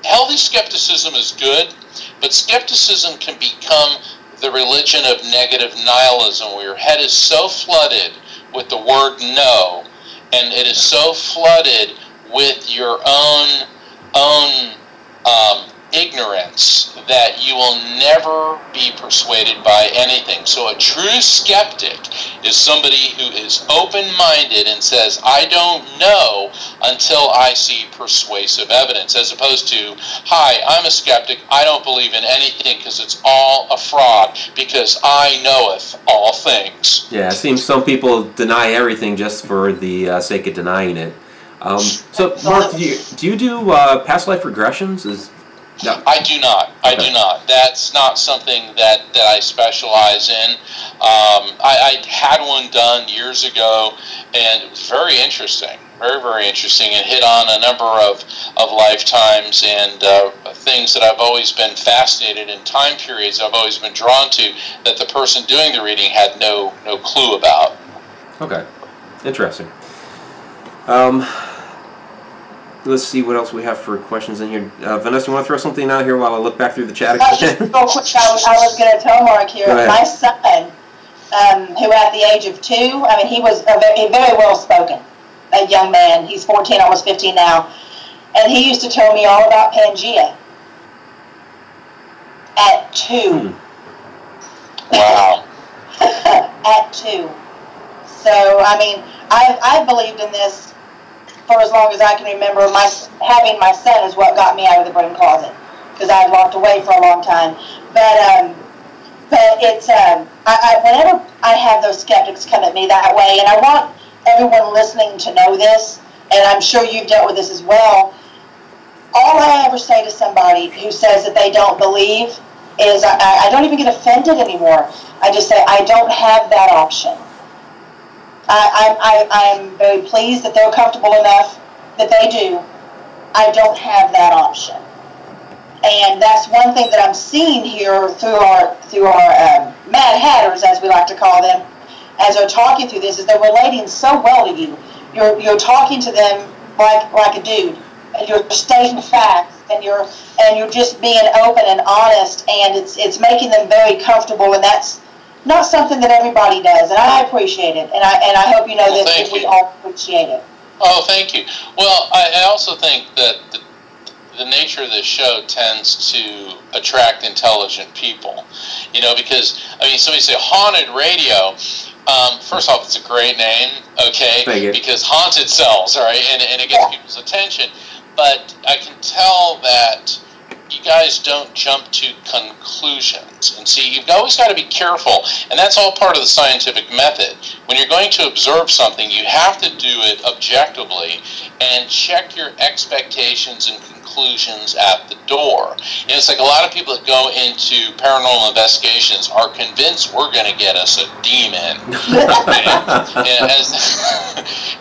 healthy skepticism is good, but skepticism can become the religion of negative nihilism, where your head is so flooded with the word no, and it is so flooded with your own ignorance that you will never be persuaded by anything. So a true skeptic is somebody who is open-minded and says, I don't know until I see persuasive evidence, as opposed to, hi, I'm a skeptic, I don't believe in anything because it's all a fraud, because I knoweth all things. Yeah, it seems some people deny everything just for the sake of denying it. So, Mark, do you do past life regressions? No. I do not. I do not. That's not something that I specialize in. I had one done years ago, and it was very interesting. Very, very interesting, and hit on a number of lifetimes and things that I've always been fascinated in, time periods I've always been drawn to, that the person doing the reading had no clue about. Okay. Interesting. Let's see what else we have for questions in here. Vanessa, you want to throw something out here while I look back through the chat again? Just real quick, I was going to tell Mark here, my son, who at the age of 2, I mean, he was a very well-spoken a young man. He's 14, almost 15 now. And he used to tell me all about Pangea at 2. Wow. At 2. So, I mean, I've believed in this for as long as I can remember. Having my son is what got me out of the broom closet, because I had walked away for a long time. But it's whenever I have those skeptics come at me that way, and I want everyone listening to know this, and I'm sure you've dealt with this as well. All I ever say to somebody who says that they don't believe is I don't even get offended anymore. I just say I don't have that option. I'm very pleased that they're comfortable enough that they do. I don't have that option. And that's one thing that I'm seeing here through our Mad Hatters, as we like to call them, as they're talking through this, is they're relating so well to you. You're talking to them like a dude. And you're stating facts, and you're just being open and honest, and it's making them very comfortable, and that's not something that everybody does, and I appreciate it, and I hope you know that we all appreciate it. Oh, thank you. Well, I also think that the nature of this show tends to attract intelligent people, because, I mean, somebody say haunted radio. First off, it's a great name, okay, because haunted sells, all right, and it gets people's attention. But I can tell that you guys don't jump to conclusions. And see, you've always got to be careful, and that's all part of the scientific method. When you're going to observe something, you have to do it objectively and check your expectations and conclusions at the door. It's like a lot of people that go into paranormal investigations are convinced we're going to get us a demon.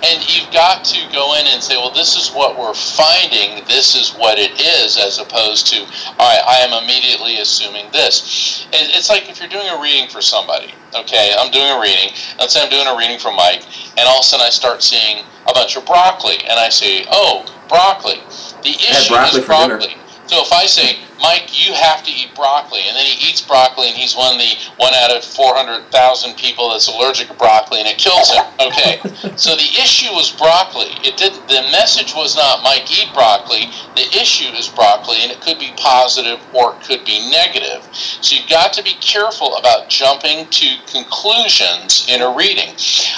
And you've got to go in and say, well, this is what we're finding, this is what it is, as opposed to, all right, I am immediately assuming this. It's like if you're doing a reading for somebody, okay, I'm doing a reading, let's say I'm doing a reading for Mike, and all of a sudden I start seeing a bunch of broccoli, and I say, oh, broccoli. The issue is broccoli. So if I say, Mike, you have to eat broccoli, and then he eats broccoli, and he's one out of 400,000 people that's allergic to broccoli, and it kills him. Okay, so the issue was broccoli. The message was not, Mike, eat broccoli. The issue is broccoli, and it could be positive or it could be negative. So you've got to be careful about jumping to conclusions in a reading.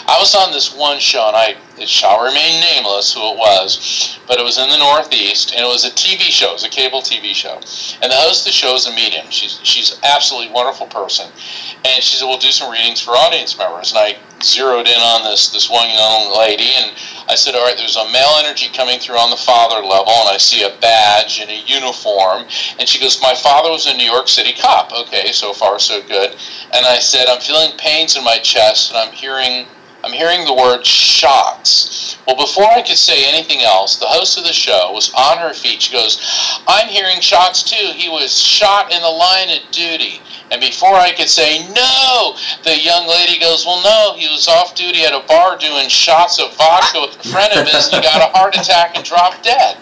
I was on this one show, and it shall remain nameless who it was, but it was in the Northeast, and it was a TV show. It was a cable TV show. And the host of the show is a medium. She's an absolutely wonderful person. And she said, we'll do some readings for audience members. And I zeroed in on this one young lady, and I said, all right, there's a male energy coming through on the father level, and I see a badge and a uniform. And she goes, my father was a New York City cop. Okay, so far so good. And I said, I'm feeling pains in my chest, and I'm hearing the word shots. Well, before I could say anything else, the host of the show was on her feet. She goes, I'm hearing shots too. He was shot in the line of duty. And before I could say no, the young lady goes, well, no, he was off duty at a bar doing shots of vodka with a friend of his, and he got a heart attack and dropped dead.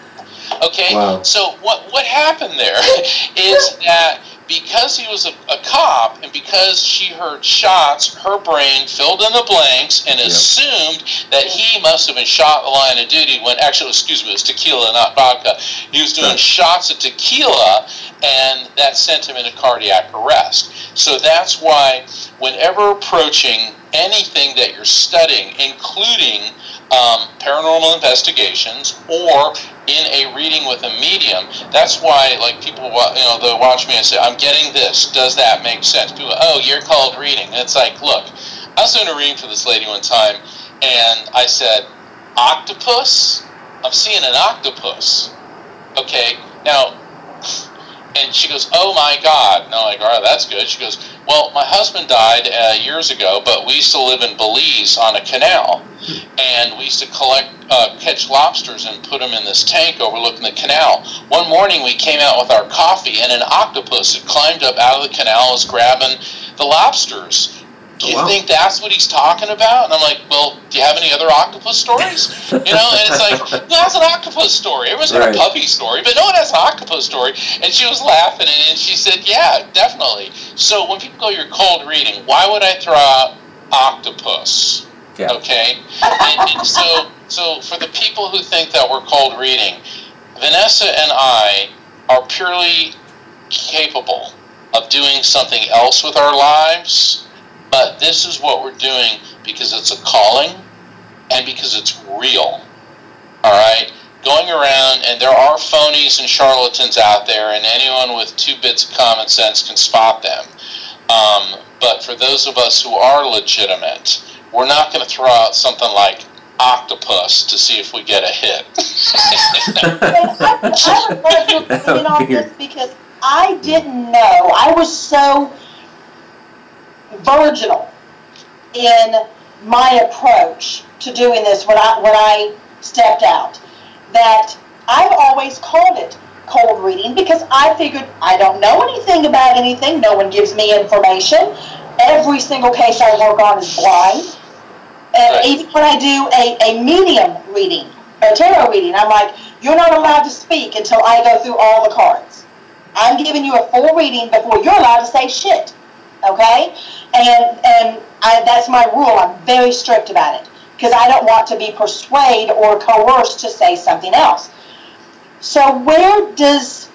Okay, wow. So what happened there is that because he was a cop, and because she heard shots, her brain filled in the blanks and assumed that he must have been shot in the line of duty when, actually, excuse me, it was tequila, not vodka. He was doing shots of tequila, and that sent him into cardiac arrest. So that's why whenever approaching anything that you're studying, including paranormal investigations or in a reading with a medium, that's why, like, people, they'll watch me and say, I'm getting this, does that make sense? People go, oh, you're called reading. And it's like, look, I was doing a reading for this lady one time, and I said, octopus? I'm seeing an octopus. Okay, now, And she goes, "Oh my God." And I'm like, "All right, that's good." She goes, "Well, my husband died years ago, but we used to live in Belize on a canal. And we used to catch lobsters and put them in this tank overlooking the canal. One morning we came out with our coffee, and an octopus had climbed up out of the canal and was grabbing the lobsters. Do you think that's what he's talking about?" And I'm like, "Well, do you have any other octopus stories?" And it's like, "No, that's an octopus story. Everyone's got a puppy story, but no one has an octopus story." And she was laughing, and she said, "Yeah, definitely." So when people go, "You're cold reading," why would I throw out octopus? Yeah. Okay? And so for the people who think that we're cold reading, Vanessa and I are purely capable of doing something else with our lives. But this is what we're doing because it's a calling and because it's real. All right? Going around, and there are phonies and charlatans out there, and anyone with 2 bits of common sense can spot them. But for those of us who are legitimate, we're not going to throw out something like octopus to see if we get a hit. I would love your opinion on this because I didn't know. I was so virginal in my approach to doing this when I stepped out that I've always called it cold reading because I figured I don't know anything about anything. No one gives me information. Every single case I work on is blind. And even when I do a medium reading, a tarot reading, I'm like, "You're not allowed to speak until I go through all the cards. I'm giving you a full reading before you're allowed to say shit." Okay? And that's my rule. I'm very strict about it because I don't want to be persuaded or coerced to say something else. So where does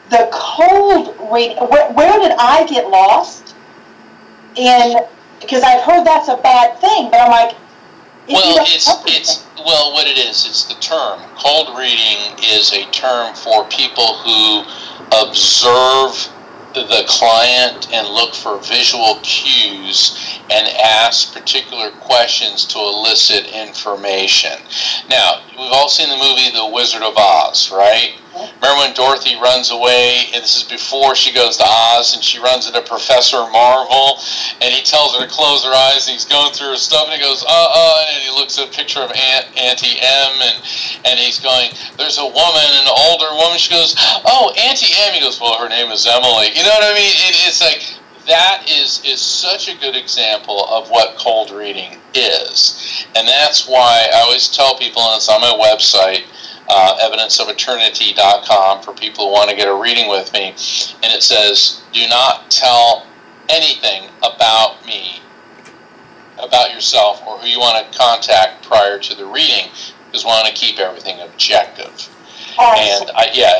the cold reading, where did I get lost in, because I've heard that's a bad thing, but I'm like, well, what it is, it's the term. Cold reading is a term for people who observe the client and look for visual cues and ask particular questions to elicit information. Now, we've all seen the movie The Wizard of Oz, right? Remember when Dorothy runs away, and this is before she goes to Oz, and she runs into Professor Marvel, and he tells her to close her eyes, and he's going through her stuff, and he goes, and he looks at a picture of Auntie M, and he's going, "There's a woman, an older woman." She goes, "Oh, Auntie M." He goes, "Well, her name is Emily." You know what I mean? It's like, that is such a good example of what cold reading is. And that's why I always tell people, and it's on my website, evidenceofeternity.com, for people who want to get a reading with me, and it says, "Do not tell anything about me, about yourself, or who you want to contact prior to the reading, because we want to keep everything objective." And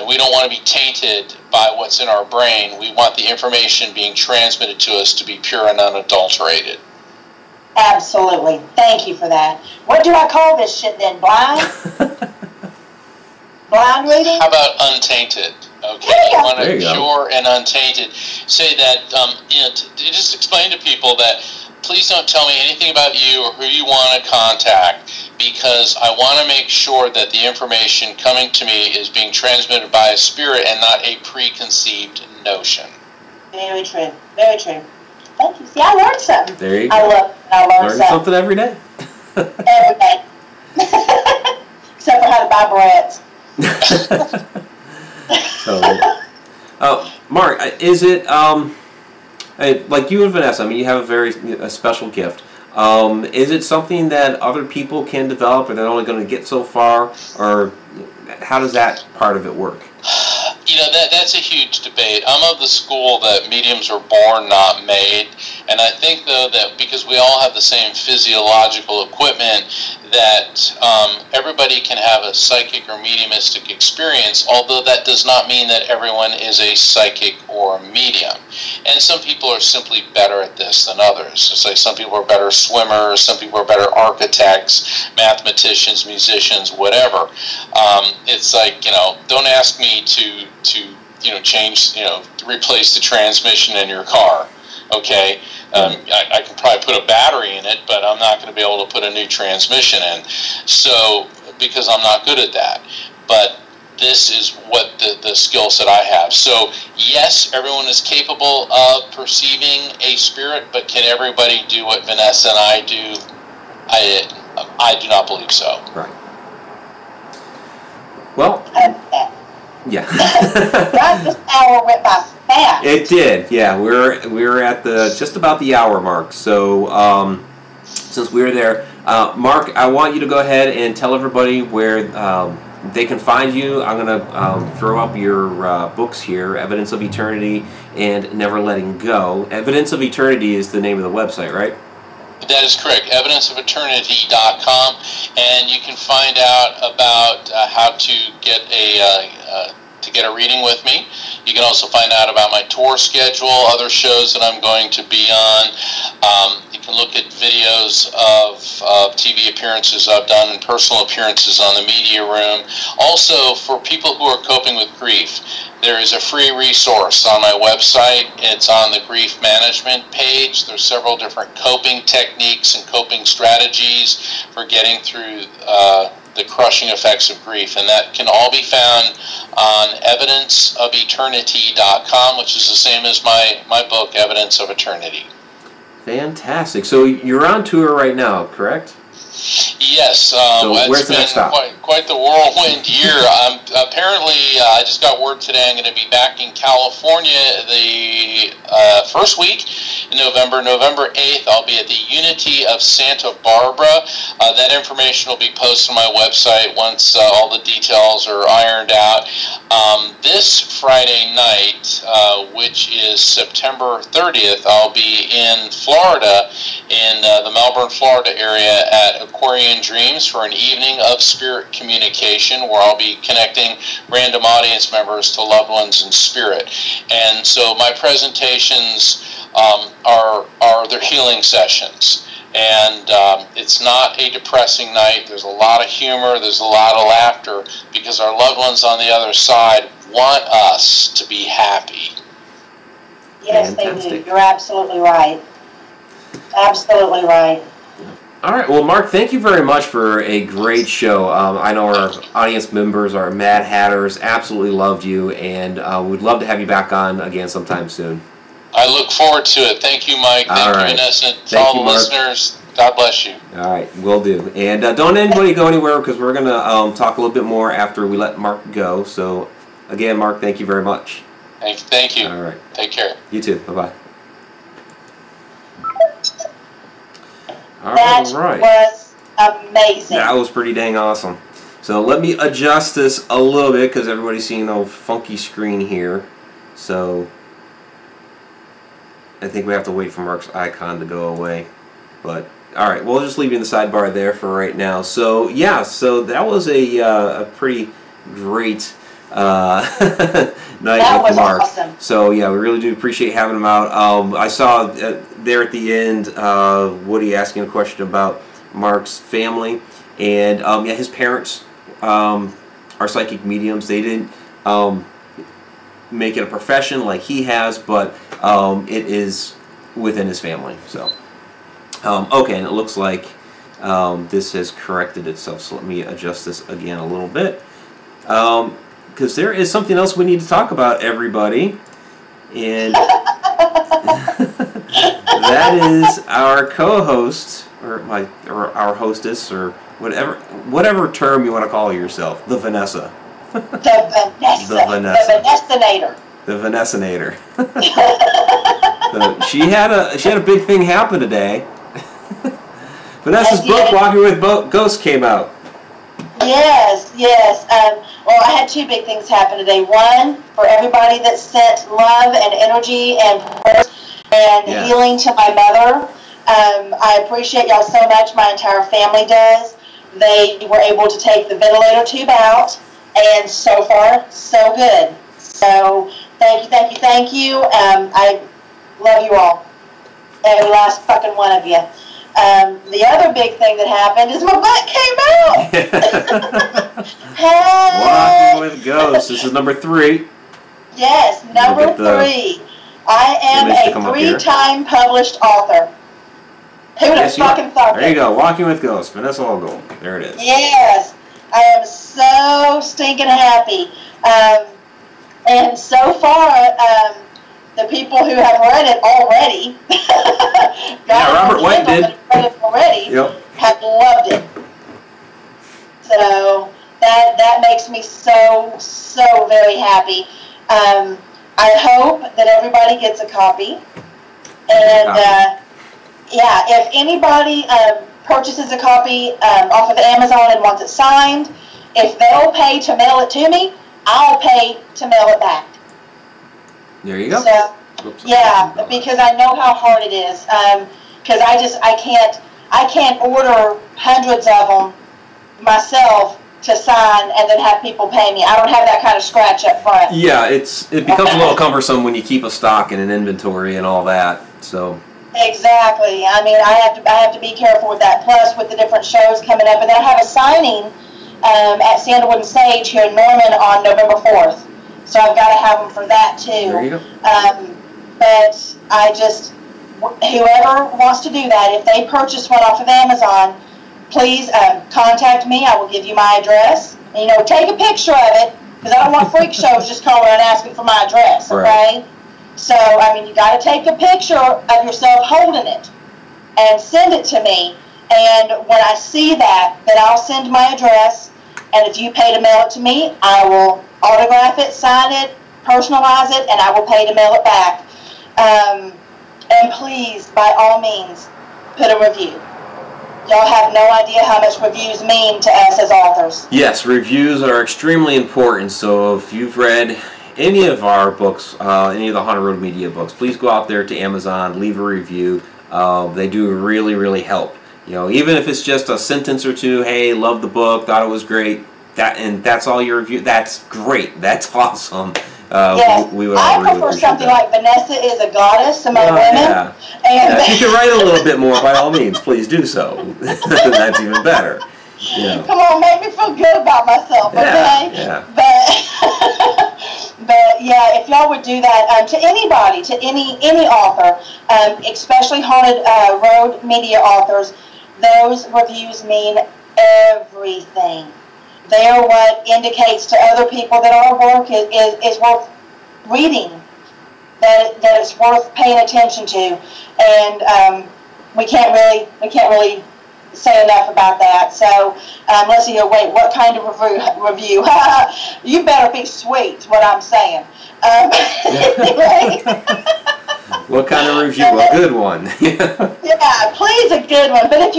we don't want to be tainted by what's in our brain. We want the information being transmitted to us to be pure and unadulterated. Absolutely. Thank you for that. What do I call this shit then? Blind? Blind reading? How about untainted? Okay, you want to pure and untainted. Say that, just explain to people that please don't tell me anything about you or who you want to contact, because I want to make sure that the information coming to me is being transmitted by a spirit and not a preconceived notion. Very true. Very true. Thank you. See, I learned something. There you go. I learned something every day. Every day. Except for how to buy breads. So, Mark, is it like you and Vanessa? I mean, you have a special gift. Is it something that other people can develop, or they're only going to get so far, or how does that part of it work? That's a huge debate. I'm of the school that mediums are born, not made. And I think, though, that because we all have the same physiological equipment, that everybody can have a psychic or mediumistic experience, although that does not mean that everyone is a psychic or a medium. And some people are simply better at this than others. It's like some people are better swimmers, some people are better architects, mathematicians, musicians, whatever. It's like, don't ask me to change, replace the transmission in your car. Okay, I can probably put a battery in it, but I'm not going to be able to put a new transmission in. So, because I'm not good at that. But this is what the skill set I have. So yes, everyone is capable of perceiving a spirit, but can everybody do what Vanessa and I do? I do not believe so. Right. Well, yeah. This hour went by fast. It did. Yeah, we're at the just about the hour mark. So since we're there, Mark, I want you to go ahead and tell everybody where they can find you. I'm going to throw up your books here, Evidence of Eternity and Never Letting Go. Evidence of Eternity is the name of the website, right? That is correct, evidenceofeternity.com, and you can find out about how to get a reading with me. You can also find out about my tour schedule, other shows that I'm going to be on. You can look at videos of TV appearances I've done and personal appearances on the media room. Also, for people who are coping with grief, there is a free resource on my website. It's on the grief management page. There's several different coping techniques and coping strategies for getting through the crushing effects of grief, and that can all be found on evidenceofeternity.com, which is the same as my book, Evidence of Eternity. Fantastic. So you're on tour right now, correct? Yes. So where's the next stop? Quite the whirlwind year. Apparently, I just got word today I'm going to be back in California the first week in November. November 8th, I'll be at the Unity of Santa Barbara. That information will be posted on my website once all the details are ironed out. This Friday night, which is September 30th, I'll be in Florida, in the Melbourne, Florida area at Aquarian Dreams for an evening of spirit communication, where I'll be connecting random audience members to loved ones in spirit. And so my presentations are their healing sessions. And it's not a depressing night. There's a lot of humor, there's a lot of laughter, because our loved ones on the other side want us to be happy. Yes, Fantastic. they do. You're absolutely right. Absolutely right. All right. Well, Mark, thank you very much for a great show. I know our audience members, our Mad Hatters, absolutely loved you, and we'd love to have you back on again sometime soon. I look forward to it. Thank you, Mike. Thank you, Vanessa. To all the listeners, God bless you. All right, will do. And don't anybody go anywhere, because we're going to talk a little bit more after we let Mark go. So, again, Mark, thank you very much. Thank you. All right. Take care. You too. Bye-bye. That was amazing. That was pretty dang awesome. So let me adjust this a little bit, because everybody's seeing a funky screen here. So I think we have to wait for Mark's icon to go away. But all right, we'll just leave you in the sidebar there for right now. So yeah, so that was a pretty great night with Mark. Awesome. So yeah, we really do appreciate having him out. I saw there at the end Woody asking a question about Mark's family, and yeah, his parents are psychic mediums. They didn't make it a profession like he has, but it is within his family. So okay, and it looks like this has corrected itself. So let me adjust this again a little bit. Because there is something else we need to talk about, everybody, and that is our co-host, or our hostess, or whatever term you want to call yourself, the Vanessa. The Vanessa. The Vanessa. The Vanessinator. The Vanessinator. So she had a big thing happen today. Vanessa's book, Walking with Ghosts, came out. Yes, yes. Well, I had two big things happen today. One, for everybody that sent love and energy and prayers and healing to my mother. I appreciate y'all so much. My entire family does. They were able to take the ventilator tube out, and so far, so good. So thank you, thank you, thank you. I love you all. Every last fucking one of you. The other big thing that happened is my butt came out. Hey. Walking with Ghosts. This is number 3. Yes, number 3. I am a 3-time published author. Who would have fucking thought that? There you go. Walking with Ghosts. Vanessa Hogle. There it is. Yes. I am so stinking happy. And so far, the people who have read it already, Robert White did. Read it already, have loved it. So that makes me so very happy. I hope that everybody gets a copy. And if anybody purchases a copy off of Amazon and wants it signed, if they'll pay to mail it to me, I'll pay to mail it back. There you go. So, because I know how hard it is. Because I can't order hundreds of them myself to sign and then have people pay me. I don't have that kind of scratch up front. Yeah, it becomes a little cumbersome when you keep a stock and an inventory and all that. So. Exactly. I mean, I have to be careful with that. Plus, with the different shows coming up, and then I have a signing at Sandalwood and Sage here in Norman on November 4th. So I've got to have them for that too. There you go. But whoever wants to do that, if they purchase one off of Amazon, please contact me. I will give you my address. And, take a picture of it, because I don't want freak shows just calling and asking for my address. Okay. Right. So, you got to take a picture of yourself holding it and send it to me. And when I see that, then I'll send my address. And if you pay to mail it to me, I will autograph it, sign it, personalize it, and I will pay to mail it back. And please, by all means, put a review. Y'all have no idea how much reviews mean to us as authors. Yes, reviews are extremely important. So if you've read any of our books, any of the Haunted Road Media books, please go out there to Amazon, leave a review. They do really, really help. Even if it's just a sentence or two, hey, love the book, thought it was great, that's all your review, that's great, that's awesome. Yes, we would I all really prefer something that. like Vanessa is a goddess among women. Yeah. And if you can write a little bit more, by all means, please do so. That's even better. Come on, make me feel good about myself, okay? Yeah. But if y'all would do that to anybody, to any author, especially Haunted Road Media authors, those reviews mean everything. They are what indicates to other people that our work is worth reading, that it's worth paying attention to, and we can't really say enough about that. So let's see here. Wait, what kind of review? You better be sweet. What I'm saying. Anyway. What kind of review? A good one. Yeah, please, a good one. But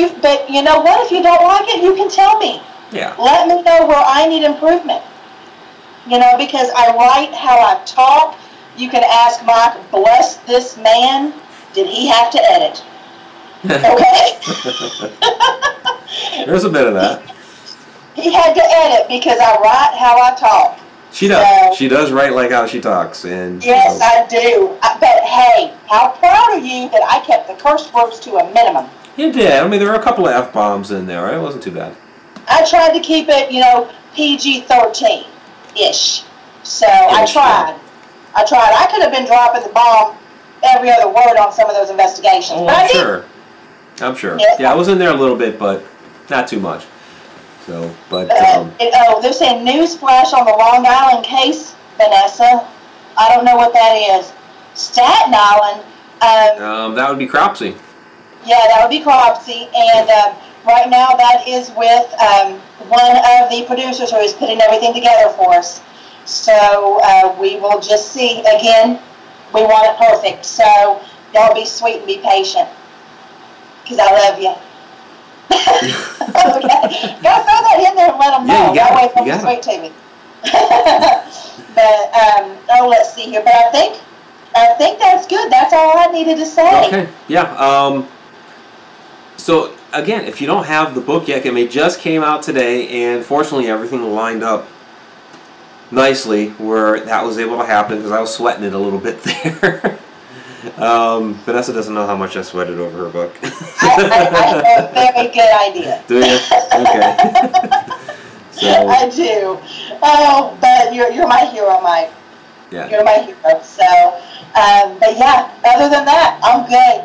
you know what? If you don't like it, you can tell me. Yeah. Let me know where I need improvement. Because I write how I talk. You can ask Mike, bless this man, did he have to edit? Okay? There's a bit of that. He had to edit because I write how I talk. She does. She does write like how she talks. And yes, I do. But hey, how proud are you that I kept the curse words to a minimum? You did. I mean, there were a couple of F-bombs in there, right? It wasn't too bad. I tried to keep it, PG-13-ish. So I tried. I could have been dropping the bomb every other word on some of those investigations. Oh, but I'm sure. I'm sure. Yeah, I was in there a little bit, but not too much. So, but they're saying newsflash on the Long Island case, Vanessa. I don't know what that is. Staten Island. That would be Cropsey. Yeah, that would be Cropsey, and right now that is with one of the producers who is putting everything together for us. So we will just see. Again, we want it perfect. So y'all be sweet and be patient, because I love you. Okay, gotta throw that in there and let them know. Yeah, that way they'll be sweet to me. But let's see here. But I think that's good. That's all I needed to say. Okay. Yeah. So again, if you don't have the book yet, it just came out today, and fortunately everything lined up nicely where that was able to happen, because I was sweating it a little bit there. Vanessa doesn't know how much I sweated over her book. I have a very good idea. Do you? Okay. So, I do. Oh, but you're my hero, Mike. Yeah. You're my hero. So, but yeah, other than that, I'm good.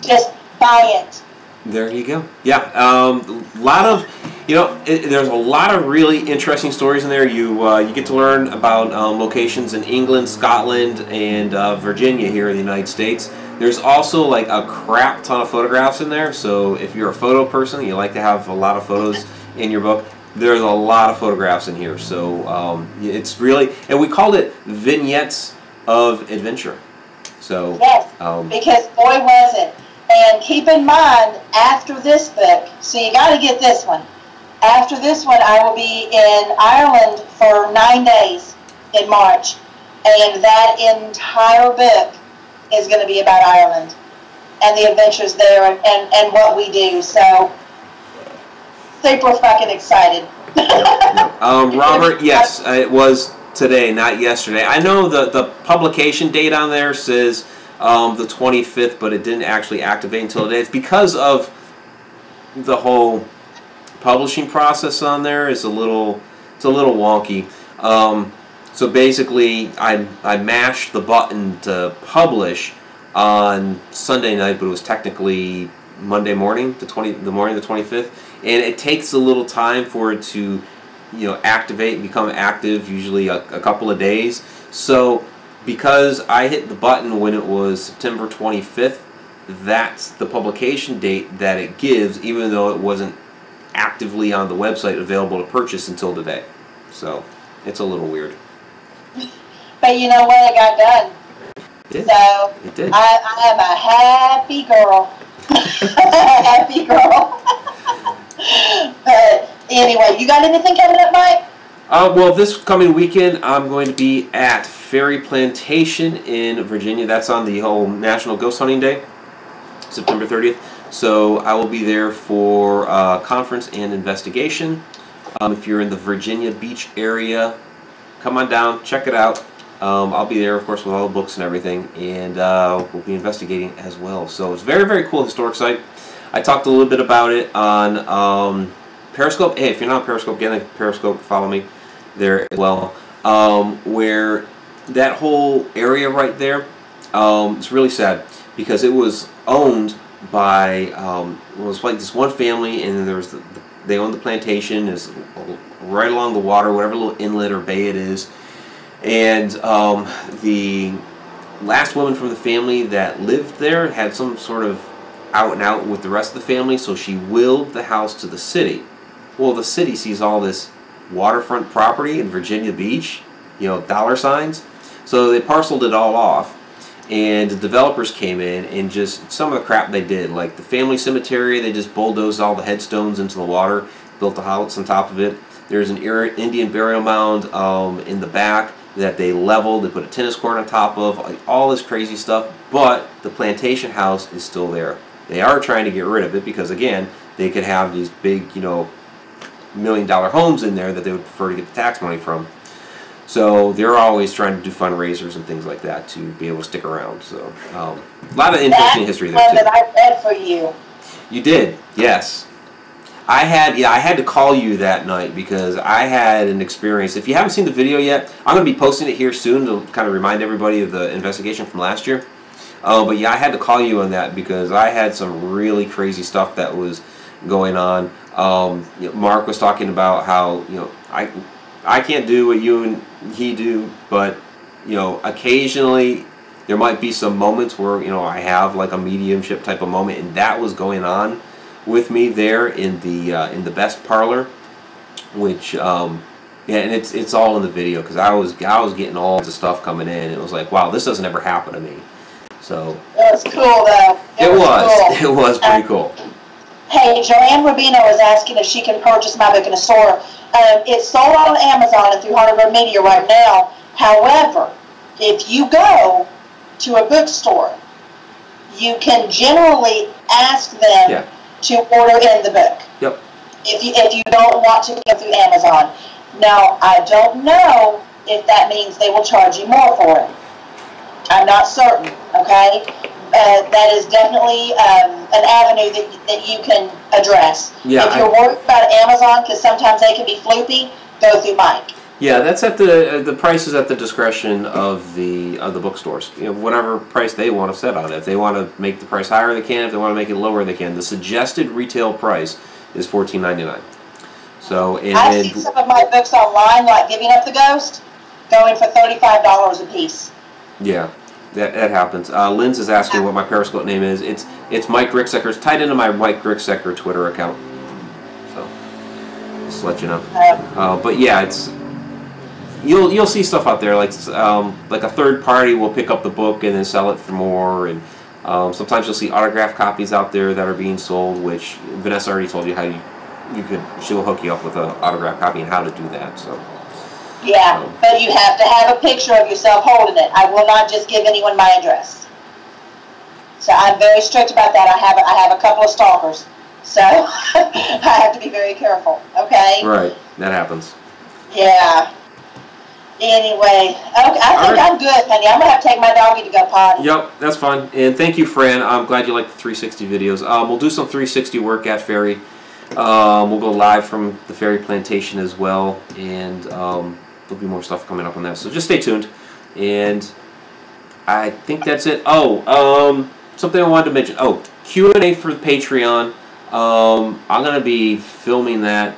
Just buy it. There you go. Yeah. A lot of, You know, there's a lot of really interesting stories in there. You get to learn about locations in England, Scotland, and Virginia here in the United States. There's also like a crap ton of photographs in there. So if you're a photo person, you like to have a lot of photos in your book, there's a lot of photographs in here. So it's really, and we called it Vignettes of Adventure. So yes, because boy was it. And keep in mind, after this book, so you got to get this one. After this one, I will be in Ireland for 9 days in March. And that entire book is going to be about Ireland and the adventures there and what we do. So, super fucking excited. Robert, yes, it was today, not yesterday. I know the publication date on there says the 25th, but it didn't actually activate until today. It's because of the whole publishing process on there is a little wonky. So basically, I mashed the button to publish on Sunday night, but it was technically Monday morning, the morning of the 25th, and it takes a little time for it to, you know, activate and become active. Usually a couple of days. So because I hit the button when it was September 25th, that's the publication date that it gives, even though it wasn't actively on the website available to purchase until today. So it's a little weird. But you know what? It got done. It did. So it did. I am a happy girl. Happy girl. But anyway, you got anything coming up, Mike? Well, this coming weekend, I'm going to be at Ferry Plantation in Virginia. That's on the whole National Ghost Hunting Day, September 30th. So I will be there for conference and investigation. If you're in the Virginia Beach area, come on down, check it out. I'll be there, of course, with all the books and everything, and we'll be investigating as well. So it's a very, very cool historic site. I talked a little bit about it on Periscope. Hey, if you're not on Periscope, get on Periscope, follow me there as well. Where that whole area right there, it's really sad because it was owned by it was like this one family, and then there was they owned the plantation. Is right along the water, whatever little inlet or bay it is, and the last woman from the family that lived there had some sort of out and out with the rest of the family, so she willed the house to the city. Well, the city sees all this waterfront property in Virginia Beach, you know, dollar signs, so they parceled it all off. And the developers came in and just some of the crap they did, like the family cemetery, they just bulldozed all the headstones into the water, built a house on top of it. There's an Indian burial mound in the back that they leveled, they put a tennis court on top of, like all this crazy stuff, but the plantation house is still there. They are trying to get rid of it because, again, they could have these big, you know, $1-million homes in there that they would prefer to get the tax money from. So they're always trying to do fundraisers and things like that to be able to stick around. So a lot of interesting history there too. That I read for you. You did, yes. I had to call you that night because I had an experience. If you haven't seen the video yet, I'm going to be posting it here soon to kind of remind everybody of the investigation from last year. But yeah, I had to call you on that because I had some really crazy stuff that was going on. You know, Mark was talking about how, you know, I can't do what you and he do, but, you know, occasionally there might be some moments where, you know, I have like a mediumship type of moment, and that was going on with me there in the best parlor, which yeah, and it's all in the video because I was getting all the stuff coming in. It was like, wow, this doesn't ever happen to me. So it was cool though. It was cool. It was pretty cool. Hey, Joanne Rubino was asking if she can purchase my book in a store. It's sold on Amazon and through Hunterbird Media right now. However, if you go to a bookstore, you can generally ask them to order in the book. Yep. If you don't want to go through Amazon. Now, I don't know if that means they will charge you more for it. I'm not certain, okay? That is definitely an avenue that you can address. Yeah, if you're worried about Amazon, because sometimes they can be floopy, go through Mike. Yeah, that's at the price is at the discretion of the bookstores. You know, whatever price they want to set on it. If they want to make the price higher, they can. If they want to make it lower, they can. The suggested retail price is $14.99. So, I've seen some of my books online, like Giving Up the Ghost, going for $35 a piece. Yeah, that happens. Lynn's is asking what my Periscope name is. It's Mike Ricksecker. It's tied into my Mike Ricksecker Twitter account. So, just to let you know. But yeah, it's you'll see stuff out there like a third party will pick up the book and then sell it for more, and sometimes you'll see autographed copies out there that are being sold, which Vanessa already told you how she'll hook you up with an autographed copy and how to do that. So. Yeah, but you have to have a picture of yourself holding it. I will not just give anyone my address. So I'm very strict about that. I have a couple of stalkers, so I have to be very careful. Okay. Right, that happens. Yeah. Anyway, okay, I think I'm good, honey. I'm gonna have to take my doggy to go potty. Yep, that's fine. And thank you, Fran. I'm glad you like the 360 videos. We'll do some 360 work at Ferry. We'll go live from the Ferry Plantation as well, and there'll be more stuff coming up on that. So just stay tuned. And I think that's it. Oh, something I wanted to mention. Oh, Q&A for the Patreon. I'm going to be filming that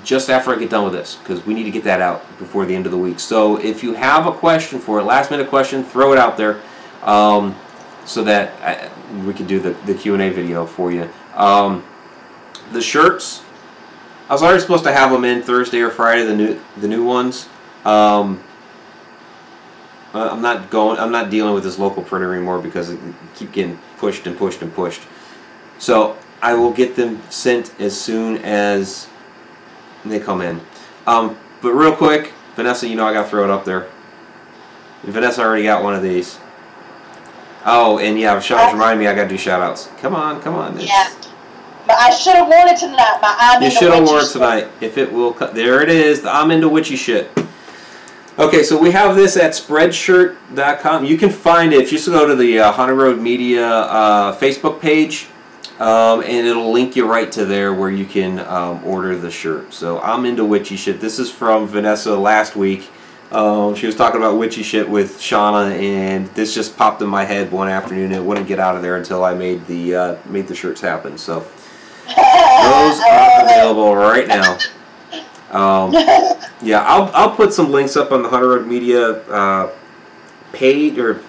just after I get done with this, because we need to get that out before the end of the week. So if you have a question for it, last minute question, throw it out there so that we can do the Q&A video for you. The shirts, I was already supposed to have them in Thursday or Friday, the new ones. I'm not dealing with this local printer anymore because it keep getting pushed and pushed and pushed. So I will get them sent as soon as they come in. But real quick, Vanessa, you know I gotta throw it up there. And Vanessa already got one of these. Oh, and yeah, Sean's reminding me I gotta do shout outs. Come on. Yeah. But I should have worn it tonight. You should have worn it tonight. If it will cut. There it is. The I'm into witchy shit. Okay, so we have this at spreadshirt.com. You can find it if you just go to the Haunted Road Media Facebook page, and it'll link you right to there where you can order the shirt. So I'm into witchy shit. This is from Vanessa last week. She was talking about witchy shit with Shauna, and this just popped in my head one afternoon. It wouldn't get out of there until I made the shirts happen. So those are available right now. Yeah, I'll put some links up on the Haunted Road Media page or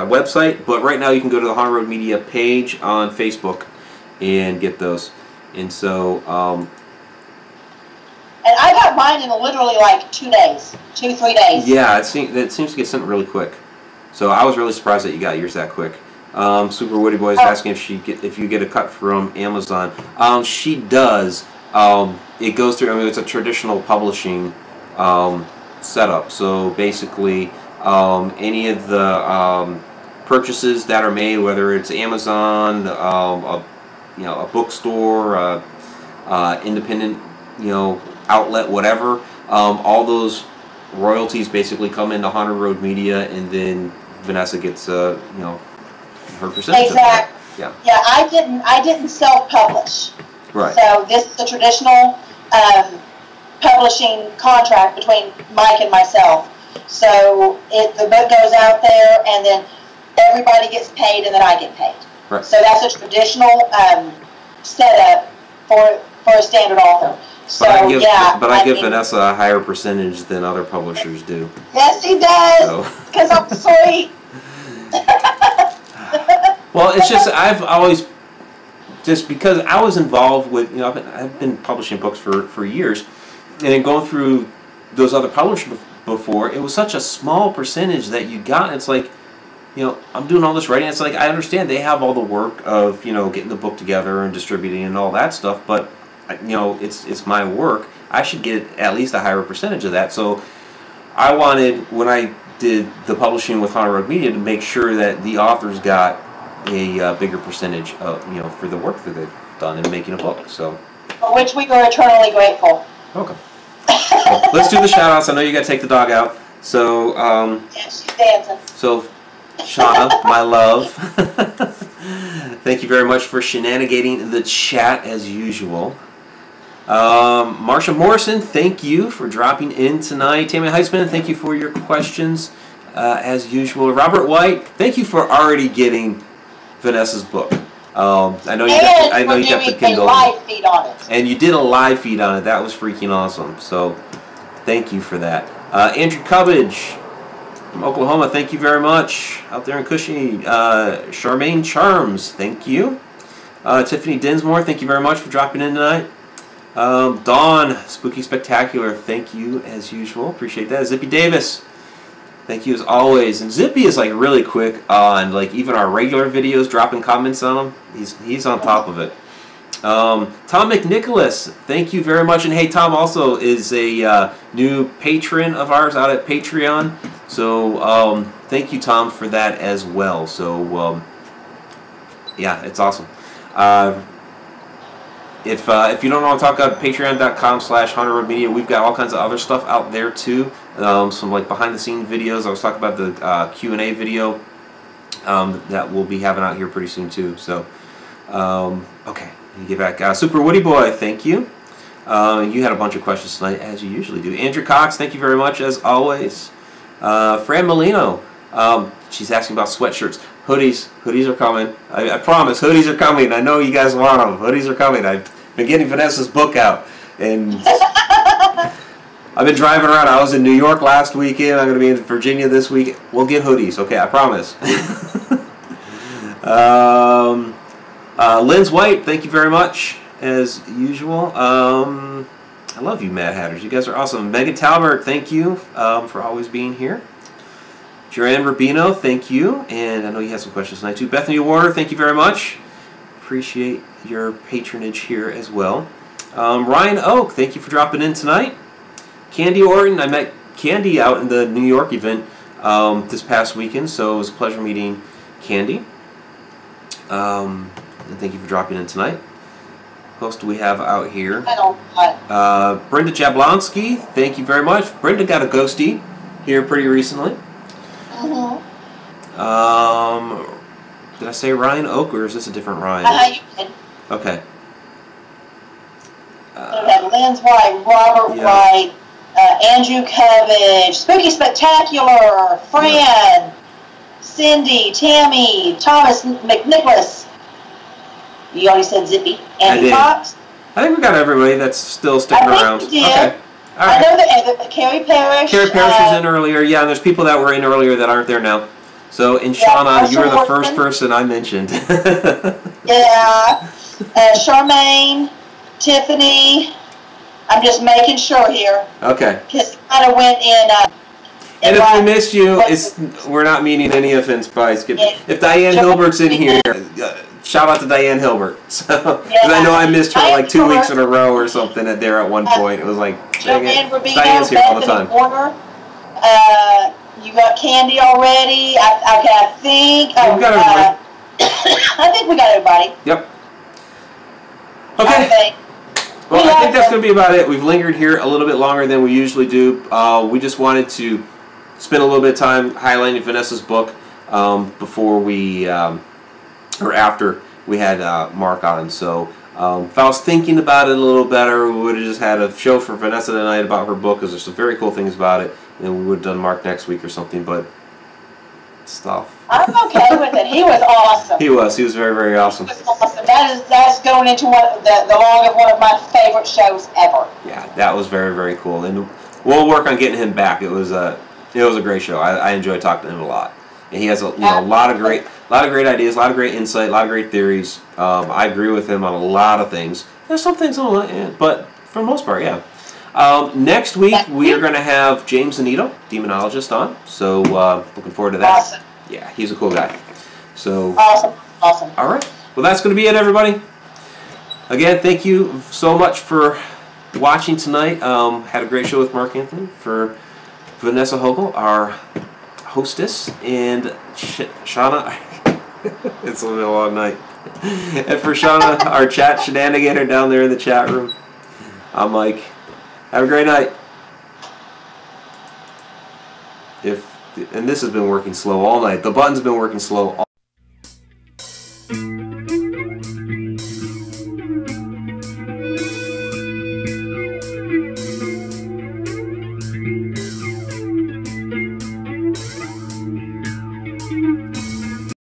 website, but right now you can go to the Haunted Road Media page on Facebook and get those. And so and I got mine in literally like 2 days, 2-3 days. Yeah, it seems to get sent really quick. So I was really surprised that you got yours that quick. Super Woody Boy is asking if you get a cut from Amazon. She does. It goes through. I mean, it's a traditional publishing setup. So basically, any of the purchases that are made, whether it's Amazon, a bookstore, independent, outlet, whatever, all those royalties basically come into Haunted Road Media, and then Vanessa gets her percentage. Exactly. Yeah. Yeah, I didn't self-publish. Right. So this is the traditional publishing contract between Mike and myself. So the book goes out there, and then everybody gets paid, and then I get paid. Right. So that's a traditional setup for a standard author. So but I give Vanessa a higher percentage than other publishers do. Yes, he does. Because I'm sweet. Well, it's just I've always because I was involved with I've been publishing books for years, and then going through those other publishers before, it was such a small percentage that you got. And it's like, I'm doing all this writing. It's like I understand they have all the work of getting the book together and distributing and all that stuff, but it's my work. I should get at least a higher percentage of that. So I wanted, when I did the publishing with Haunted Road Media, to make sure that the authors got a bigger percentage of for the work that they've done in making a book. So for which we are eternally grateful. Okay. So let's do the shout outs. I know you got to take the dog out. So yeah, she's dancing. So Shauna, my love, thank you very much for shenanigating the chat as usual. Marsha Morrison, thank you for dropping in tonight. Tammy Heitzman, thank you for your questions as usual. Robert White, thank you for already getting Vanessa's book. I know you got the Kindle. A live feed on it. And you did a live feed on it. That was freaking awesome. So thank you for that. Andrew Cubbage from Oklahoma, thank you very much. Out there in Cushing. Charmaine Charms, thank you. Tiffany Dinsmore, thank you very much for dropping in tonight. Dawn, Spooky Spectacular, thank you as usual. Appreciate that. Zippy Davis, thank you as always. And Zippy is like really quick on like even our regular videos, dropping comments on them. He's on top of it. Tom McNicholas, thank you very much. And hey, Tom also is a new patron of ours out at Patreon. So thank you, Tom, for that as well. So yeah, it's awesome. If you don't know what I'm talking about, patreon.com/HauntedRoadMedia, we've got all kinds of other stuff out there too. Some like behind the scenes videos. I was talking about the Q&A video that we'll be having out here pretty soon too. So okay, you get back. Super Woody Boy, thank you. You had a bunch of questions tonight, as you usually do. Andrew Cox, thank you very much as always. Fran Molino, she's asking about sweatshirts. Hoodies are coming. I promise, hoodies are coming. I know you guys want them. Hoodies are coming. I've been getting Vanessa's book out, and I've been driving around. I was in New York last weekend. I'm going to be in Virginia this week. We'll get hoodies, okay? I promise. Lynn's White, thank you very much, as usual. I love you, Mad Hatters. You guys are awesome. Megan Talbert, thank you for always being here. Joanne Rubino, thank you. And I know you have some questions tonight, too. Bethany Warner, thank you very much. Appreciate your patronage here as well. Ryan Oak, thank you for dropping in tonight. Candy Orton, I met Candy out in the New York event this past weekend, so it was a pleasure meeting Candy. And thank you for dropping in tonight. Who else do we have out here? Brenda Jablonski, thank you very much. Brenda got a ghostie here pretty recently. Did I say Ryan Oak, or is this a different Ryan? You did. Okay. We had Lynn's White, Robert White, Andrew Covage, Spooky Spectacular, Fran, Cindy, Tammy, Thomas McNicholas. You already said Zippy. Andy Cox. I think we got everybody that's still sticking around. You did. Okay. All right. I know that Carrie Parrish. Carrie Parrish was in earlier. Yeah, and there's people that were in earlier that aren't there now. So, and Shauna, you were the first person I mentioned. Yeah. Charmaine, Tiffany. I'm just making sure here. Okay. Because I kind of went in. And if we missed you, we're not meaning any offense by skipping. If Diane Hilbert's in here, shout out to Diane Hilbert. So, because I know I missed her like 2 weeks in a row or something there at one point. It was like, dang it. Diane's here all the time. You got Candy already. I think. We got everybody. I think we got everybody. Yep. Okay. Well, I think that's going to be about it. We've lingered here a little bit longer than we usually do. We just wanted to spend a little bit of time highlighting Vanessa's book before we, or after we had Mark on. So if I was thinking about it a little better, we would have just had a show for Vanessa tonight about her book, because there's some very cool things about it. And we would have done Mark next week or something, but stuff. I'm okay with it. He was awesome. He was very, very awesome. He was awesome. That's going into the log of one of my favorite shows ever. Yeah, that was very, very cool. And we'll work on getting him back. It was a great show. I enjoyed talking to him a lot. And he has a lot of great ideas, a lot of great insight, a lot of great theories. I agree with him on a lot of things. There's some things I'm like, but for the most part, yeah. Next week we are going to have James Anito, demonologist, on. So looking forward to that. Awesome. Yeah, he's a cool guy. So awesome. All right. Well, that's going to be it, everybody. Again, thank you so much for watching tonight. Had a great show with Mark Anthony. For Vanessa Hogel, our hostess, and Shauna. It's been a long night. And for Shauna, our chat shenaniganer down there in the chat room, I'm Mike. Have a great night. And this has been working slow all night. The button's been working slow all